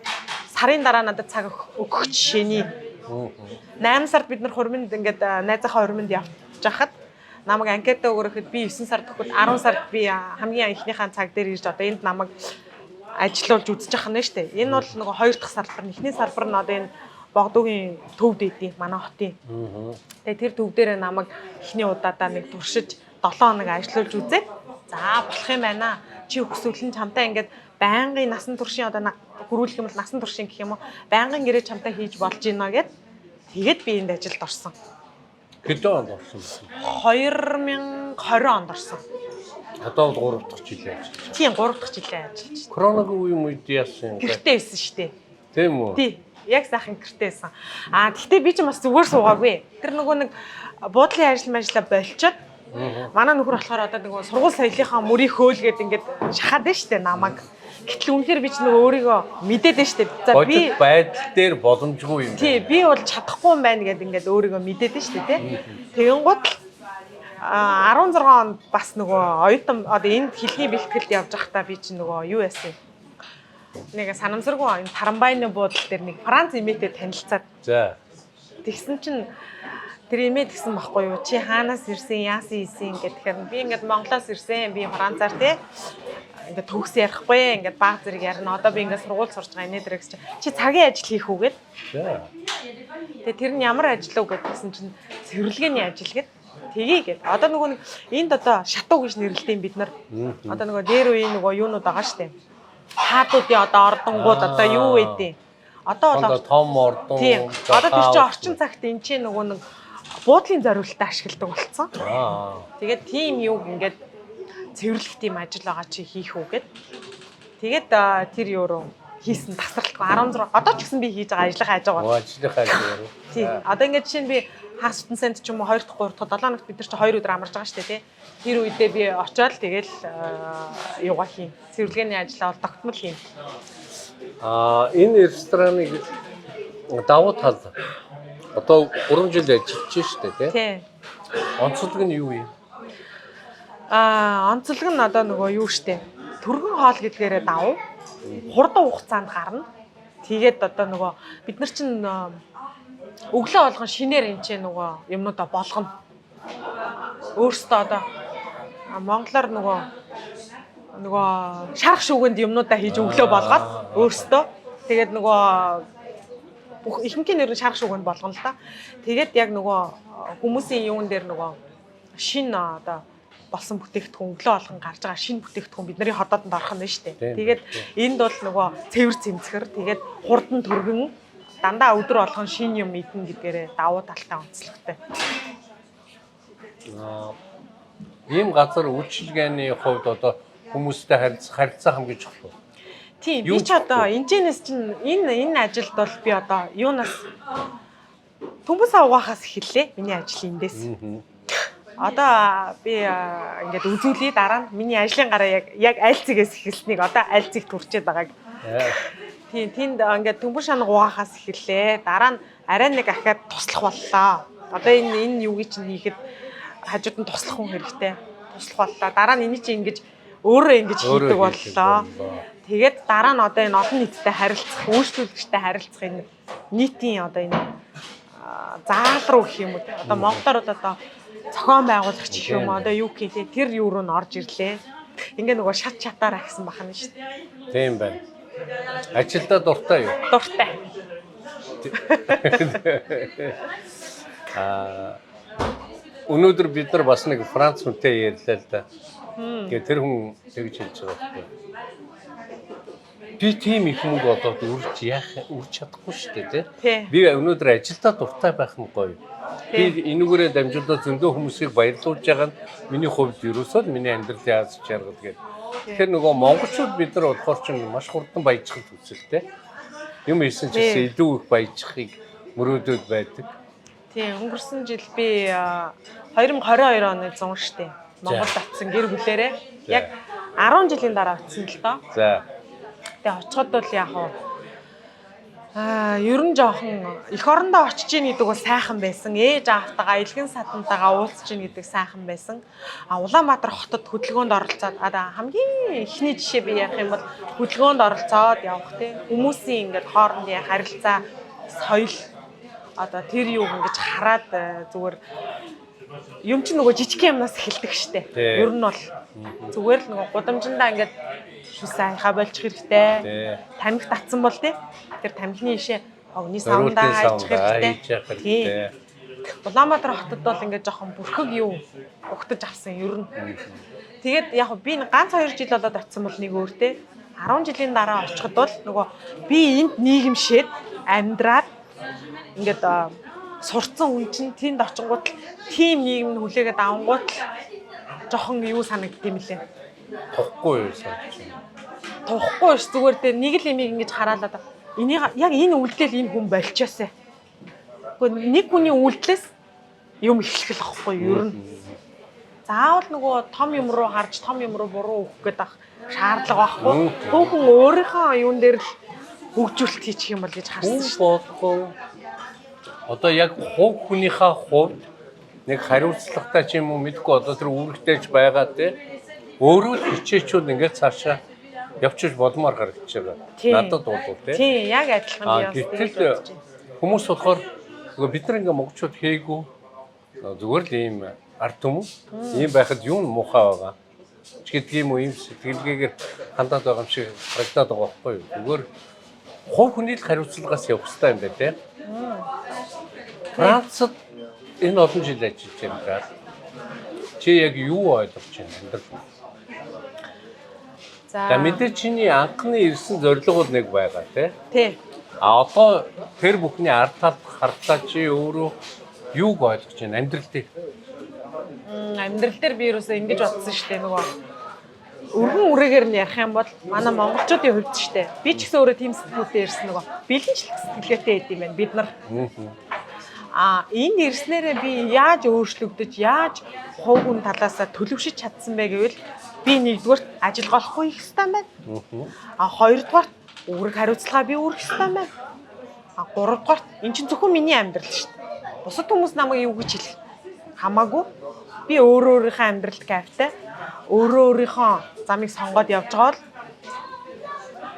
сарын дараа надад цаг өгөх жишээний 8 сард бид нар хурминд ингээд найзынхаа хурминд явж байхад намайг анкета өгөрөхөд би 9 сард өгөхөд 10 сард би хамгийн ихнийхээ цаг дээр ирж одоо энд намайг ажиллуулж үзэж байгаа нь шүү дээ. Энэ бол нөгөө 2 дахь салбар, эхний салбар нь одоо энэ Богдуугийн төвд идэв манай хотын. Тэгээ тэр төв дээр намайг эхний удаадаа нэг туршиж 7 хоног ажиллуулж үзээд за болох юм байна. Чи өксвөл нь чамтай ингээд байнгын насан туршийн одоо хөрвүүлэх юм бол насан туршийн гэх юм уу байнгын гэрээ чамтай хийж болж гинэ гэд тэгээд би энд ажилд орсон. Хэдэн онд орсон бэ? 2020 онд орсон. Одоо 3 дахь жил ажиллаж. Тийм 3 дахь жилээ ажиллаж байна. Коронавигийн үед яасан юм бэ? Гэртээ байсан шүү дээ. Тийм үү? Тий. Яг сайхан гэртээ байсан. Гэхдээ би ч бас зүгээр суугаагүй. Тэр нөгөө нэг буудлын ажлаа болчиход манай нөхөр болохоор одоо нөгөө сургууль соёлынхаа мөрийг хөөлгээд ингээд шахаад байна шүү дээ намайг. Гэтэл үнэхээр би ч нөгөө өөрийгөө мэдээд байна шүү дээ. За би байдал дээр боломжгүй юм. Тий, би бол чадахгүй юм байна гэдээ ингээд өөрийгөө мэдээд байна шүү дээ, тий. Тэгэн гут 16 онд бас нөгөө оюутан одоо энд хэлний бэлтгэлд явж байхдаа би чинь нөгөө юу яасан. Нэг санамсаргүй энэ Тарамбайны буудлын дээр нэг Франц эмээтэй танилцаад. За. Тэгсэн чинь тэр эмээ тэгсэн байхгүй юу? Чи хаанаас ирсэн, яасан ийсэн ингээд тэгэхээр би ингээд Монголоос ирсэн, би Францаар тий. Ингээд төгс ярихгүй, ингээд баг зэрэг ярина. Одоо би ингээд сургууль сурч байгаа инээ дэрэгс чи цагийн ажил хийх үү гэд. За. Тэгээ тэр нь ямар ажил уу гэдгсэн чинь цэвэрлэгээний ажил гэд. Тгийгээд. Одоо нөгөө нэг энд одоо шатуу гэж нэрлэдэг бид нар. Одоо нөгөө дээр үеийн нөгөө юунууд байгаа штэ. Хаадуудын одоо ордонгууд одоо юу вэ? Одоо бол том ордон. Тийм. Одоо тэр чинь орчин цагт энэ чинь нөгөө нэг буудлын зориулалтад ашигладаг болсон. Тэгээд тийм юу ингээд цэвэрлэх тийм ажил байгаа чи хийх үү гэд. Тэгээд тэр юу руу хийсэн тасралтгүй 16 одоо ч гэсэн би хийж байгаа ажлынхаа хажуугаар. Ажлынхаа хажуугаар. Тийм. Одоо ингээд жишээ нь би хагас бүтэн санд ч юм уу 2 дахь 3 дахь 7 хоногт бид нар чи 2 өдөр амарч байгаа шүү дээ тий. Тэр үедээ би очиод тэгэл юугаа хийн. Цэвэрлэгээний ажлаа бол тогтмол хийн. Энэ рестораныг давуу тал одоо 3 жил ажиллаж шүү дээ тий. Онцлог нь юу юм? Онцлог нь одоо нөгөө юу штэ. Төргөн хоол гэдгээрээ давуу. Хурдан хугацаанд гарна. Тэгээд одоо нөгөө бид нар чинь өглөө болгон шинээр энэ ч нөгөө юмнуудаа болгоно. Өөрөөсөө одоо монголоор нөгөө шарах шүүгэнд юмнуудаа хийж өглөө болгоод өөрөөсөө тэгээд нөгөө бүх ихэнхийн нэр нь шарах шүүгэнд болгоно л та. Тэгээд яг нөгөө хүмүүсийн юун дээр нөгөө шин одоо болсон бүтээгдэхүүн өглөө болгон гарч байгаа шинэ бүтээгдэхүүн бидний хотоодонд орох нь шүү дээ. Тэгээд энд бол нөгөө цэвэр цэмцгэр тэгээд хурдан төргөн дандаа өдөр болгон шинэ юм идэнэ гэдгээрээ давуу талтай онцлогтой. Ийм газар үйлчилгээний хувьд одоо хүмүүстэй харилцаа хамгийн чухал. Тийм би ч одоо энэчнээс чинь энэ ажилд бол би одоо юунаас төмбөс авахаас эхэллээ. Миний ажил эндээс. Одоо би ингээд үзүүлээ дараа нь миний ажлын гараа яг аль цэгээс эхэлснийг одоо аль цэг төрчээд байгааг. Тийм тэнд ингээд төмбөр шанаг угаахаас эхэллээ. Дараа нь арай нэг ахаад туслах боллоо. Одоо энэ юугийг чинь хийхэд хажууд нь туслах хүн хэрэгтэй. Туслах боллоо. Дараа нь энийг чинь ингэж өөрөө ингэж хийдэг боллоо. Тэгээд дараа нь одоо энэ олон нийттэй харилцах, үйлчлүүлэгчтэй харилцах энэ нийтийн одоо энэ заал руу гэх юм уу. Одоо монголоор одоо зохион байгуулагч гэх юм одоо юу гэлээ тэр юу руу н орж ирлээ. Ингээ нөгөө шат чатаараа гэсэн бахна шүү дээ. Тийм байна. Ажилдаа дуртай юу? Дуртай. Өнөөдөр бид нар бас нэг Франц хүнтэй ярьлаа л да. Тэгээ тэр хүн тэгж хэлж байгаа байхгүй. Би тийм их мөнгө одоод үрж чадахгүй шүү дээ тий. Би өнөөдөр ажилдаа дуртай байх нь гоё. Би энүүгээрээ дамжуулаад зөндөө хүмүүсийг баярлуулж байгаа нь миний хувьд ерөөсөө миний амьдралын аз жаргал гэдэг. Тэгэхээр нөгөө монголчууд бид нар болохоор ч маш хурдан баяжхад үзэлтэй. Юм ийсэн ч гэсэн илүү их баяжхыг мөрөөдөд байдаг. Тийм өнгөрсөн жил би 2022 оны 100 штэ Монголд очсон гэр бүлээрээ яг 10 жилийн дараа очсон л доо. За. Тэгээ очиход бол яг ер нь жоохон эх орондоо очиж ийн гэдэг бол сайхан байсан. Ээж аавтайгаа илгэн садантайгаа уулзж ийн гэдэг сайхан байсан. Улаанбаатар хотод хөдөлгөөнд оролцоод хамгийн ихний жишээ би ярих юм бол хөдөлгөөнд оролцоод явах тийм хүмүүсийн ингээд хоорондын харилцаа, соёл одоо тэр юуг ингэж хараад зүгээр юм чи нөгөө жижиг юмнаас эхэлдэг штэ. Ер нь бол зүгээр л нөгөө гудамжиндаа ингээд сайнхаа болчих хэрэгтэй. Тамхи татсан бол тий. Тэр тамхины ишээ огны савндаа хайчих хэрэгтэй. Улаанбаатар хотод бол ингээд жоохон бүрхэг юу угтаж авсан ер нь. Тэгээд яг би ганц 2 жил болоод очсон бол нэг өөр тий. 10 жилийн дараа очиход бол нөгөө би энд нийгэмшээд амьдраад ингээд сурцсан хүн чинь тэнд очингууд тим нийгэм нь хүлээгээд авангууд жоохон юу санагддığım лээ. Тухгүй юу санаж байна. Тухгүй ш зүгээр дээ нэг л имийг ингэж хараалаад энийг яг энэ үйлдэл энэ хүн болчихосоо. Гэхдээ нэг хүний үйлдэлээс юм эхлэх л ахгүй юу ер нь. Заавал нөгөө том юм руу харж том юм руу буруу өгөх гээд ах шаардлага байхгүй. Хүүхэн өөрийнхөө юун дээр л хөгжүүлэлт хийчих юм бол гэж харсан ш. Бодлоо. Одоо яг хувь хүнийхээ хувьд нэг хариуцлагатай ч юм уу мэдгүй одоо тэр үүрэгтэйж байгаа те өөрөө хичээчүүд ингээд цаашаа явчих болмоор гарч байгаа. Надад бол те. Тийм яг адилхан би бас гэтэл хүмүүс болохоор бид нар ингээд монголчууд хийгүү зүгээр л ийм ард түмэн ийм байхад юу нь муухай байгаа ч гэдгийг юм уу ийм сэтгэлгээгээр хандаад байгаа юм шиг харагдаад байгаа байхгүй юу. Зүгээр хувь хүний л хариуцлагаас явах хэрэгтэй юм байна те. Францад энэ олон жил ажиллаж байгаа. Чи яг юу ойлгож байна амьдрал? За мэдээ чиний анхны ирсэн зорилго нэг байгаа тий. А одоо тэр бүхний ард талд харлаа чи өөрөө юуг ойлгож байна амьдралыг? Амьдрал дээр би юусаа ингэж бодсон шүү дээ нөгөө өргөн үрээгээр нь ярих юм бол манай монголчуудын хувьд шүү дээ. Би ч гэсэн өөрөө тийм сэтгэлтэй ирсэн нөгөө бэлэнчлэх сэтгэлгээтэй байд юм байна бид нар. Энд ирснээрээ би яаж өөрчлөгдөж, яаж хувь хүн талаасаа төлөвшөж чадсан бэ гэвэл би нэгдүгээр ажиллах болохгүй их хэвээр байна. Хоёрдугаар үүрэг хариуцлага би үүрэх хэвээр байна. Гуравдугаар эн чинь зөвхөн миний амьдрал шүү дээ. Бусад хүмүүс намайг юу гэж хэлэх хамаагүй. Би өөрийнхөө амьдралд кайфтай, өөрийнхөө замыг сонгоод явж байгаа л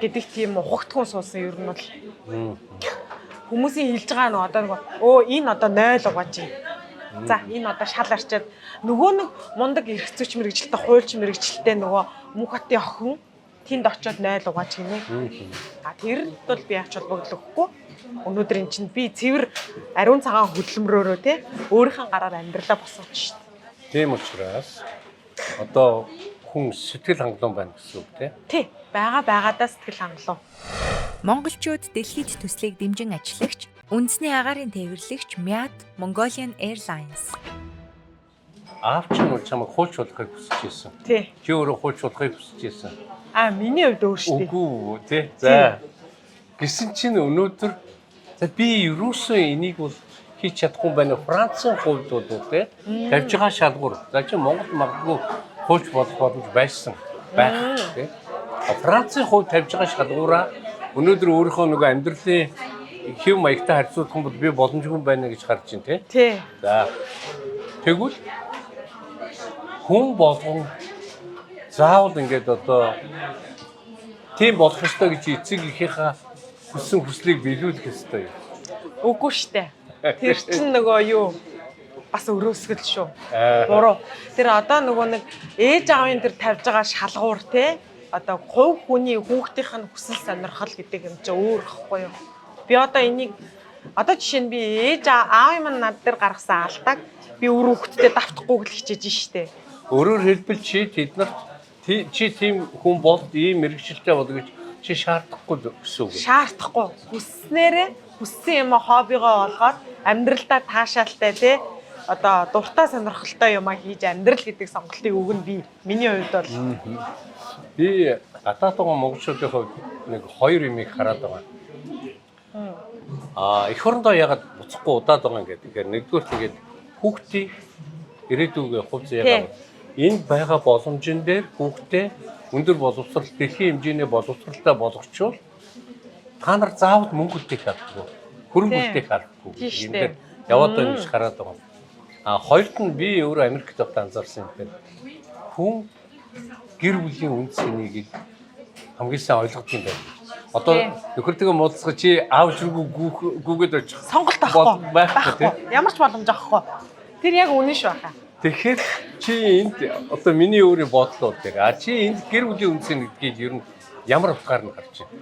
гэдэг тийм ухагтхан суусан ер нь бол хүмүүсийн хэлж байгаа нь одоо нөгөө энэ одоо 0 угааж юм. За энэ одоо шал арчаад нөгөө нэг мундаг эрхцүүч мэрэгжилтэй хуульч мэрэгжилтэй нөгөө мөнх хотын охин тэнд очиод 0 угааж гинэ. Тэр бол би яач холбогдлохгүй. Өнөөдөр эн чинь би цэвэр ариун цагаан хөдөлмөрөөрөө те өөрийнхөө гараар амьдралаа босгож шít. Тийм учраас одоо хүн сэтгэл хангалуун байна гэсэн үг те. Тий, байгаадаа сэтгэл хангалуун. Монголчууд дэлхийд төслийг дэмжин ажиллагч үндэсний агаарын тээвэрлэгч Myat Mongolian Airlines. Аавч нь чамайг хуульч болохыг хүсэж байсан. Тий. Чи өөрөө хуульч болохыг хүсэж байсан. Миний хувьд өөр шүү дээ. Үгүй тий. За. Гэсэн чинь өнөөдөр за би юусэн энийг бол хийж чадахгүй байна. Францын хувьд бол тий. Тавьж байгаа шалгуур. За чи Монгол магадгүй хуульч болох боломж байсан байх тий. Францын хувьд тавьж байгаа шалгуураа өнөөдөр өөрийнхөө нөгөө амьдралын хэв маягтай харьцуулах юм бол би боломжгүй байна гэж харж байна тий. Тий. За. Тэгвэл хүн болгон заавал ингээд одоо тийм болох ёстой гэж эцэг эхийнхээ хүссэн хүслийг биелүүлэх ёстой юм. Үгүй штэ. Тэр чинь нөгөө юу бас өрөөсгөл шүү. Буруу. Тэр одоо нөгөө нэг ээж аавын тэр тавьж байгаа шалгуур те одоо хувь хүний хүүхдийнх нь хүсэл сонирхол гэдэг юм чи өөр ихгүй юу. Би одоо энийг одоо жишээ нь би ээж аавын маань над дээр гаргасан алдааг би өөр хүүхдэд давтахгүй л хичээж штэ. Өөрөөр хэлбэл чи тэднэрт чи тийм хүн бол ийм мэрэгчлээ бол гэж чи шаардахгүй гэсэн үг. Шаардахгүй. Хүснээрээ хүссэн юм хоббигоо олгоод амьдралдаа таашаалтай те одоо дуртай сонирхолтой юм хийж амьдрал гэдэг сонголтыг өгнө би. Миний хувьд бол би гадаад байгаа монголчуудын хувьд нэг хоёр юмыг хараад байгаа. Эх орондоо ягаад буцахгүй удаад байгаа юм гэдэг. Нэгдүгээр тэгээд хүүхдийн ирээдүйгээ хувь заяагаа энэ байгаа боломжн дээр хүүхдээ өндөр боловсрал дэлхийн хэмжээний боловсралтай болгочвол та нар заавал мөнгө үлдээх шаардлагагүй. Хөрөнгө үлдээх шаардлагагүй. Энд дээр яваад байна гэж хараад байгаа. Хоёрт нь би өөрөө Америкт явахдаа анзаарсан юм байна. Хүн гэр бүлийн үнд цэнийг хамгийн сайн ойлгох юм байна. Одоо нөхөртэйгээ муудалцах чи аав ширгүү гүгээд очих. Сонголт байхгүй. Ямар ч боломж авахгүй. Тэр яг үнэн шүү хаа. Тэгэхээр чи энд одоо миний өөрийн бодлоо дээр чи энд гэр бүлийн үнд цэн гэдгийг ер нь ямар утгаар нь гарч байна?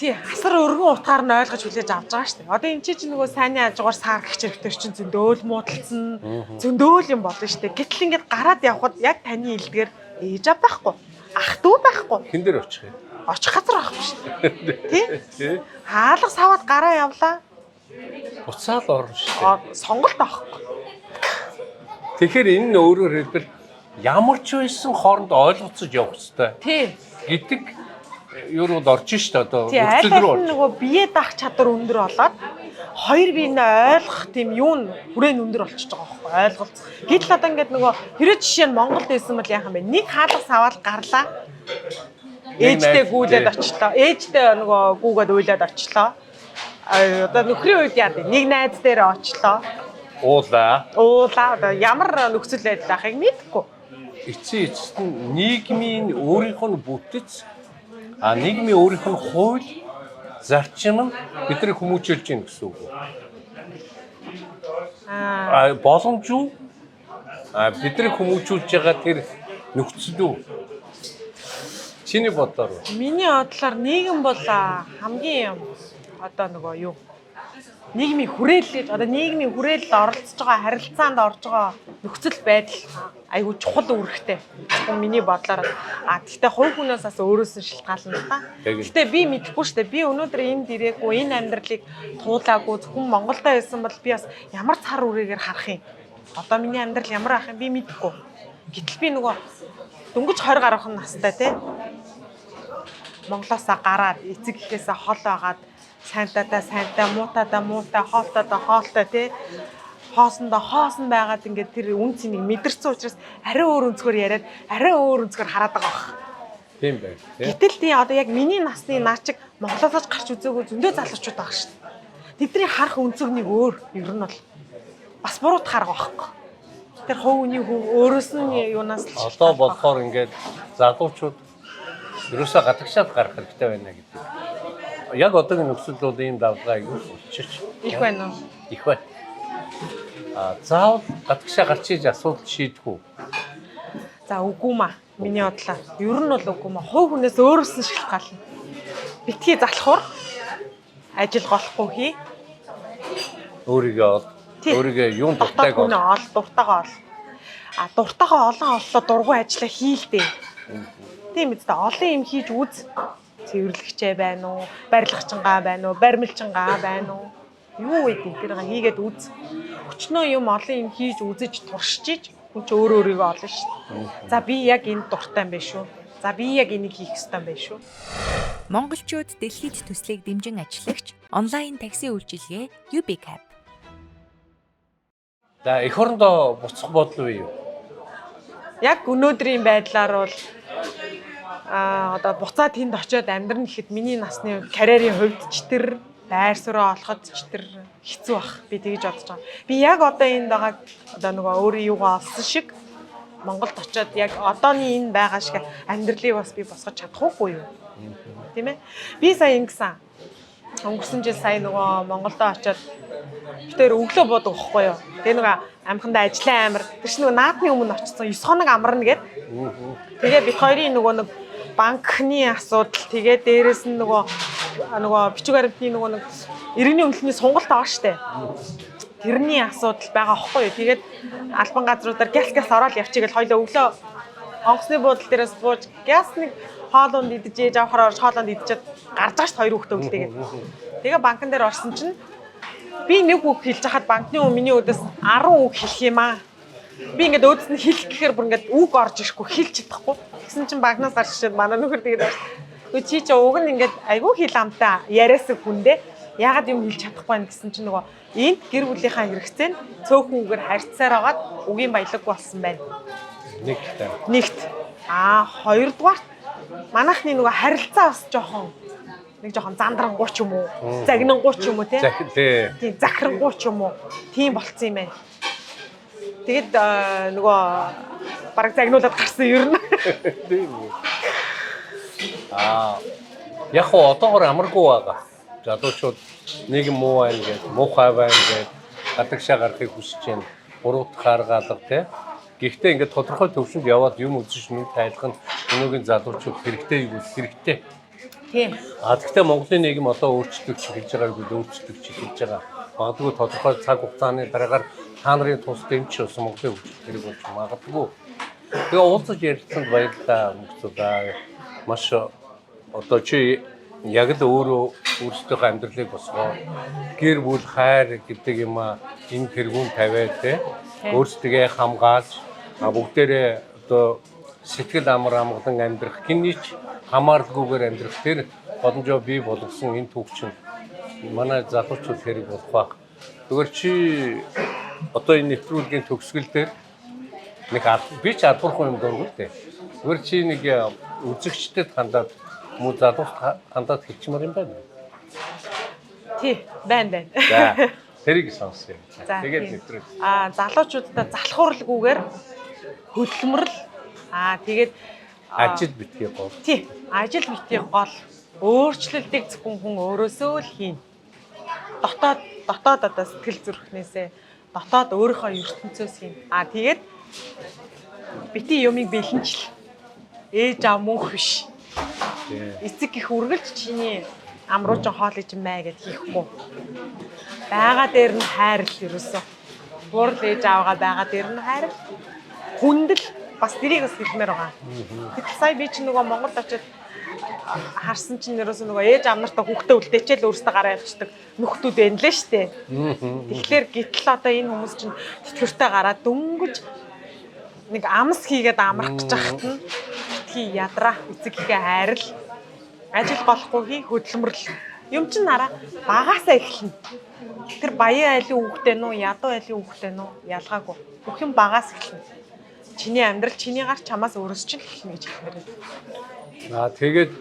Тий, асар өргөн утгаар нь ойлгож хүлээж авч байгаа шүү дээ. Одоо энэ чинь нөгөө сайнны хажуугаар саар гихч хэрэгтэй чинь зөндөөл муудалцсан, зөндөөл юм болно шүү дээ. Гэтэл ингээд гараад явхад яг таны илдгээр ээж аав байхгүй, ах дүү байхгүй. Хэн дээр очих юм? Очих газар байхгүй шүү дээ. Тий? Хаалга саваад гараа явлаа. Буцаал орно шүү Сонголт авахгүй. дээ. Тэгэхээр энэ нь өөрөөр хэлбэл ямар ч байсан хооронд ойлголцож явах хэрэгтэй Тий. гэдэг юу руу орж шүү дээ одоо Тий, аль нөхцөл рүү аль нь нөгөө бие даах чадвар өндөр болоод хоёр биенээ ойлгох тийм юу н хүрээнд өндөр болчихж байгаа байхгүй ойлголт. Гэтэл одоо ингээд нөгөө хэрэв жишээ нь Монголд байсан бол яах юм бэ? Нэг хаалга саваад гарлаа. Ээжтэй гүйлээд очлоо. Ээжтэй нөгөө гүгээд уйлаад очлоо. Одоо нөхрийн үед яа вэ? Нэг найз дээр очлоо. уулаа Одоо ямар нөхцөл байдал ахыг мэдэхгүй. эцсийн эцэст нь нийгмийн өөрийнх нь бүтэц нийгмийн өөрийнх нь хууль зарчим нь биднийг хүмүүжүүлж гин гэсэн үг. Боломж юу? Биднийг хүмүүжүүлж байгаа тэр нөхцөл үү? Чиний бодлоор Миний бодлоор нийгэм бол хамгийн одоо нөгөө юу? Нийгмийн хүрээлэл одоо нийгмийн хүрээлэлд оролцож байгаа харилцаанд орж байгаа нөхцөл байдал айгүй чухал үүрэгтэй. Зөвхөн миний бодлоор гэхдээ хувь хүнээс бас өөрөөс нь шалтгаална л та. Гэхдээ би мэдэхгүй шүү дээ. Би өнөөдөр энд ирээгүй энэ амьдралыг туулаагүй зөвхөн Монголдо байсан бол би бас ямар цар үрээгээр харах юм. Одоо миний амьдрал ямар ах юм би мэдэхгүй. Гэтэл би нөгөө дөнгөж 20 гаруй настай тий. Монголоосаа гараад эцэг эхээсээ хол байгаад сайнтаа муутаада муутай хоолтоодоо хоолтой тий хоосондоо хоосон байгаад ингээд тэр үн цэнийг мэдэрсэн учраас арай өөр өнцгөр яриад арай өөр өнцгөр хараад байгаа бах. тийм байх тий. Гэтэл тий одоо яг миний насны наачиг Монголоос гарч үзээгүй зөндөө залуучууд байгаа шүү дээ. Тэдний харах өнцөг нэг өөр ер нь бол бас буруу харах байхгүй. Тэр хувь хүний өөрөөс нь юунаас л Одоо болохоор ингээд залуучууд ерөөсөө гадагшаад гарах хэрэгтэй байна гэдэг. Яг одоогийн нөхцөл бол ийм давлгаа юу болчих. их байна уу? Их байна. Заавал гадагшаа гарч иж асуудал шийдэх үү? За үгүй маа. Миний бодлоор ер нь бол үгүй маа. Хувь хүнээс өөрөөс нь шалтгаална. Битгий залхуур ажил голохгүй хий. Өөрийгөө юун дуртайг дуртайгаа ол. Дуртайгаа олон оллоо дургуй ажилла хийлдээ. Тийм үстэй олон юм хийж үз. Цэвэрлэгчээ байна уу? Барилгачингаа байна уу? Баримлчингаа байна уу? Юу гэдэг тэр хийгээд үз. Өчнөө юм олон юм хийж үзэж туршиж хүн ч өөрийгөө олно шүү. За би яг энэ дуртай юм байна шүү. За би яг энийг хийх ёстой юм байна шүү. Монголчууд дэлхийд төслийг дэмжин ажиллагч онлайн такси үйлчилгээ UBCab. За эх орондоо буцах бодол юу? Яг өнөөдрийн байдлаар бол одоо буцаад тэнд очиод амьдрна гэхэд миний насны карьерийн хувьд ч тэр байр сураа олоход ч тэр хэцүү бах. Би тэгж бодож байгаа. Би яг одоо энд байгаа одоо нөгөө өөрийн юугаа олсон шиг Монголд очиод яг одооний энэ байгаа шиг амьдралыг бас би босгож чадахгүй юу? Тийм ээ. Би сая ингэсэн. Өнгөрсөн жил сая нөгөө Монголдо очиод битээр өглөө буудаг байхгүй юу? Тэгээ нөгөө амхандаа ажлын амир тэр чинь нөгөө наадмын өмнө очсон 9 хоног амарна гэд. Тэгээ бид хоёрын нөгөө нэг банкны асуудал тэгээ дээрэс нь нөгөө бичиг баримтны нөгөө нэг иргэний үнэлгээний сонголт байгаа штэ. Тэрний асуудал байгаа байхгүй юу? Тэгээд албан газруудаар газ ороод явчих гэж хоёлоо өглөө онгоцны буудлын дээрээс бууж газ нэг хоолунд идэж авахаар хоолунд идчихэд гарч байгаа ш хоёр хүүхдээ үлдээгээд. Тэгээ банкн дээр орсон чинь би нэг үг хэлж хахад банкны хүн миний өдөөс 10 үг хэлэх юм аа. Би ингээд өөдөөс нь хэлэх гэхээр бүр ингээд үг орж ирэхгүй хэлж чадахгүй. Тэгсэн чинь банкнаас гарч ирээд манай нөхөр тэгээд үгүй чи уг нь ингээд айгүй хэл амтаа яриасан хүндээ яагаад юм хэлж чадахгүй байх гэсэн чинь нөгөө энд гэр бүлийнхаа хэрэгцээ нь цөөхөн үгээр харьцаар агаад үгийн баялаггүй болсон байна. Нэгт. Хоёрдугаар манайхны нөгөө харилцаа бас жоохон зандрангуй ч юм уу, загнангуй ч юм уу тийм захирангуй ч юм уу тийм болцсон юм байна. Тэгэд нөгөө бараг загнуулаад гарсан ер нь. Яг одоогоор амаргүй байгаа. Залуучууд нэг муу байна гэж, муухай байна гэж гадагшаа гарахыг хүсэж байна. Буруутах аргаалга тийм. Гэхдээ ингээд тодорхой төвшөнд яваад юм үзэж нүд тайлах нь өнөөгийн залуучууд хэрэгтэй юу хэрэгтэй. Тийм. Гэхдээ Монголын нийгэм одоо өөрчлөгдөж эхэлж байгааг бид өөрчлөгдөж эхэлж байгаа. Магадгүй тодорхой цаг хугацааны дараагаар та нарын тус дэмжиж болсон Монголын хөгжил хэрэг болж магадгүй. Тэгээ уулзаж ярилцсанд баярлалаа. Маш одоо чи яг л өөрөө өөрсдийнхөө амьдралыг босгоо гэр бүл хайр гэдэг юм энэ тэргүүн тавиад те өөрсдөө хамгаалж бүгдээрээ одоо сэтгэл амар амгалан амьдрах хинийч хамааралгүйгээр амьдрах тэр боломжоо бий болгосон энэ төвчин манай залуучууд хэрэг болох байх. Тэгвэл чи одоо энэ нэвтрүүлгийн төгсгөл дээр нэг би ч албархан юм дургүй дээ. Тэгвэл чи нэг үзэгчдэд хандаад муу залуучд хандаад хэлчмээр юм байна. Тий, байна. За, тэрийг сонсъё. Тэгээд нэвтрүүл. Залуучуудаа залхууралгүйгээр хөдөлмөрл тэгээд ажил битгий гол. Тий, ажил битгий гол өөрчлөлтийг зөвхөн хүн өөрөөсөө л хийн. Дотоод одоо сэтгэл зүрхнээсээ дотоод өөрийнхөө ертөнцөөс хийн. Тэгээд бити юмыг бэлэнчил. Ээж аав мөнх биш. Эцэг их үргэлж чиний амрууч хоол иж мэ гэд хийхгүй. Бага дээр нь хайрл ерөөсөө. Бурл ээж аавгаа бага дээр нь хайрл. Хүндэл бас тэрийг бас хэлмээр байгаа. Гэтэл сая би чинь нөгөө Монголд очиод харсан чинь ерөөсөө нөгөө ээж аав нартаа хүүхдээ үлдээчээл өөртөө гараа явчихдаг нөхдүүд байна лээ штэ. Тэгэхээр гítэл одоо энэ хүмүүс чинь тэтгэвртэй гараад дөнгөж нэг амс хийгээд амрах гэж хахад нь битгий ядраа эцэг ихээ хайрл ажил болохгүй хөдөлмөрлөл юм чинь нараа багаасаа эхэлнэ. Тэр баян айлын хүүхдээ нөө ядуу айлын хүүхдээ нөө ялгаагүй. Бүх юм багаас эхэлнэ. Чиний амьдрал чиний гар чамаас өөрөөс чинь эхэлнэ гэж хэлмээр байна. Тэгээд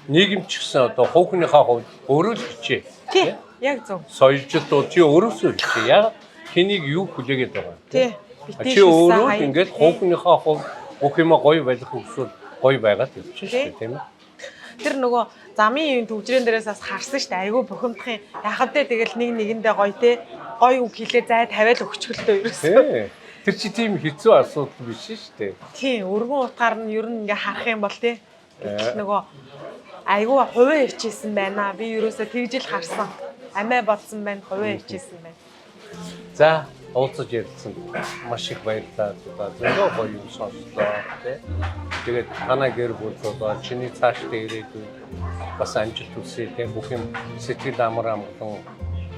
нийгэм ч гэсэн одоо хүүхнийхээ хувьд өөрөө л хичээ. Тий, яг зөв. Соёлжлууд чи өөрөөсөө хичээ. Яг хэнийг юу хүлээгээд байгаа. Тий. Чи өөрөө ингээд хүүхнийхээ хувьд бүх юм гоё байх хүсвэл гоё байгаад явчихна шүү дээ, тийм ээ. Тэр нөгөө замын төвжрэн дээрээс бас харсан шүү дээ. Айгүй бухимдахын яхав дээ тэгэл нэг нэгэндээ гоё те. Гоё үг хэлээ зай тавиал өгчгөлтөө ерөөсөө. Тэр чи тийм хэцүү асуудал биш шүү дээ. Тийм, өргөн утгаар нь ер нь ингээ харах юм бол те. Нөгөө айгүй хувиа хичээсэн байна. Би ерөөсөө тэгжил харсан. Амиа бодсон байна, хувиа хичээсэн байна. За, уулзаж ярилцсан маш их баярлалаа. Зөндөө гоё юм сонслоо тий. Тэгээд танай гэр бүл болоо чиний цаашдаа ирээдүйд бас амжилт хүсье тий. Бүх юм сэтгэл амар амгалан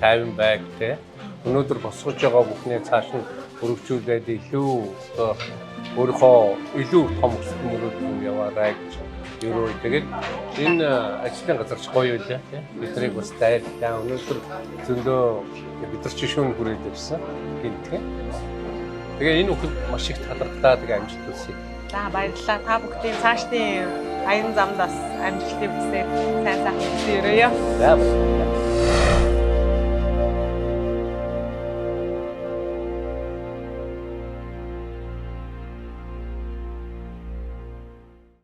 тайван байг тий. Өнөөдөр босгож байгаа бүхний цааш нь өргөжүүлээд илүү одоо өөрийнхөө илүү том өсөлтөд яваарай гэж ерөө тэгээд энэ ажлын газар ч гоё байлаа тий. Биднийг бас дайрлаа. Өнөөдөр зөндөө бид нар ч шүүн хүрээд ирсэн гинтгэ. Тэгээ энэ бүхэн маш их талархлаа тэгээ амжилт хүсье. За баярлалаа. Та бүхдийн цаашдын аян замд бас амжилтыг хүсье. Сайн сайхан өдрөө. За баярлалаа.